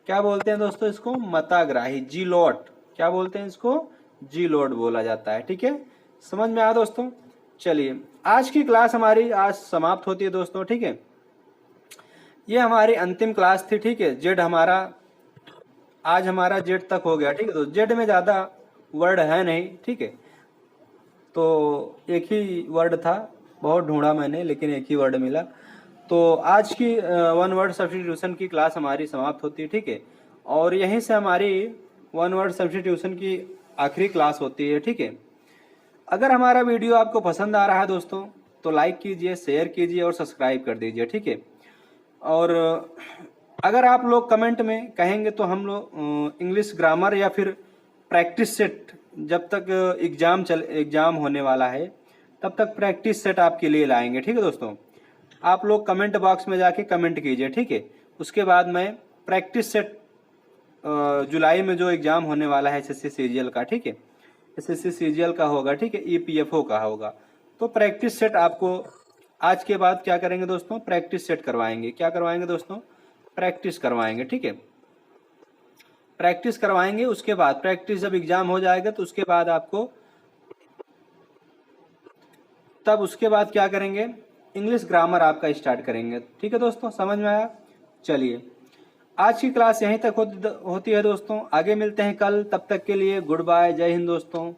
क्या बोलते हैं दोस्तों इसको? मताग्राही। जीलोट। क्या बोलते हैं इसको? जीलोट बोला जाता है, ठीक है। समझ में आया दोस्तों? चलिए आज की क्लास हमारी आज समाप्त होती है दोस्तों, ठीक है। ये हमारी अंतिम क्लास थी, ठीक है। जेड हमारा आज हमारा जेड तक हो गया, ठीक है। तो जेड में ज्यादा वर्ड है नहीं, ठीक है, तो एक ही वर्ड था, बहुत ढूंढा मैंने लेकिन एक ही वर्ड मिला। तो आज की वन वर्ड सब्स्टिट्यूशन की क्लास हमारी समाप्त होती है, ठीक है। और यहीं से हमारी वन वर्ड सब्स्टिट्यूशन की आखिरी क्लास होती है, ठीक है। अगर हमारा वीडियो आपको पसंद आ रहा है दोस्तों तो लाइक कीजिए, शेयर कीजिए और सब्सक्राइब कर दीजिए, ठीक है। और अगर आप लोग कमेंट में कहेंगे तो हम लोग इंग्लिश ग्रामर या फिर प्रैक्टिस सेट, जब तक एग्जाम होने वाला है तब तक प्रैक्टिस सेट आपके लिए लाएंगे, ठीक है दोस्तों। आप लोग कमेंट बॉक्स में जाके कमेंट कीजिए, ठीक है। उसके बाद मैं प्रैक्टिस सेट जुलाई में जो एग्जाम होने वाला है एसएससी सीजीएल का, ठीक है, एसएससी सीजीएल का होगा, ठीक है, ईपीएफओ का होगा, तो प्रैक्टिस सेट आपको आज के बाद क्या करेंगे दोस्तों? प्रैक्टिस सेट करवाएंगे। क्या करवाएंगे दोस्तों? प्रैक्टिस करवाएंगे, ठीक है। प्रैक्टिस करवाएंगे, उसके बाद प्रैक्टिस जब एग्जाम हो जाएगा तो उसके बाद आपको उसके बाद क्या करेंगे? इंग्लिश ग्रामर आपका स्टार्ट करेंगे, ठीक है दोस्तों। समझ में आया? चलिए आज की क्लास यहीं तक होती है दोस्तों। आगे मिलते हैं कल, तब तक के लिए गुड बाय, जय हिंद दोस्तों।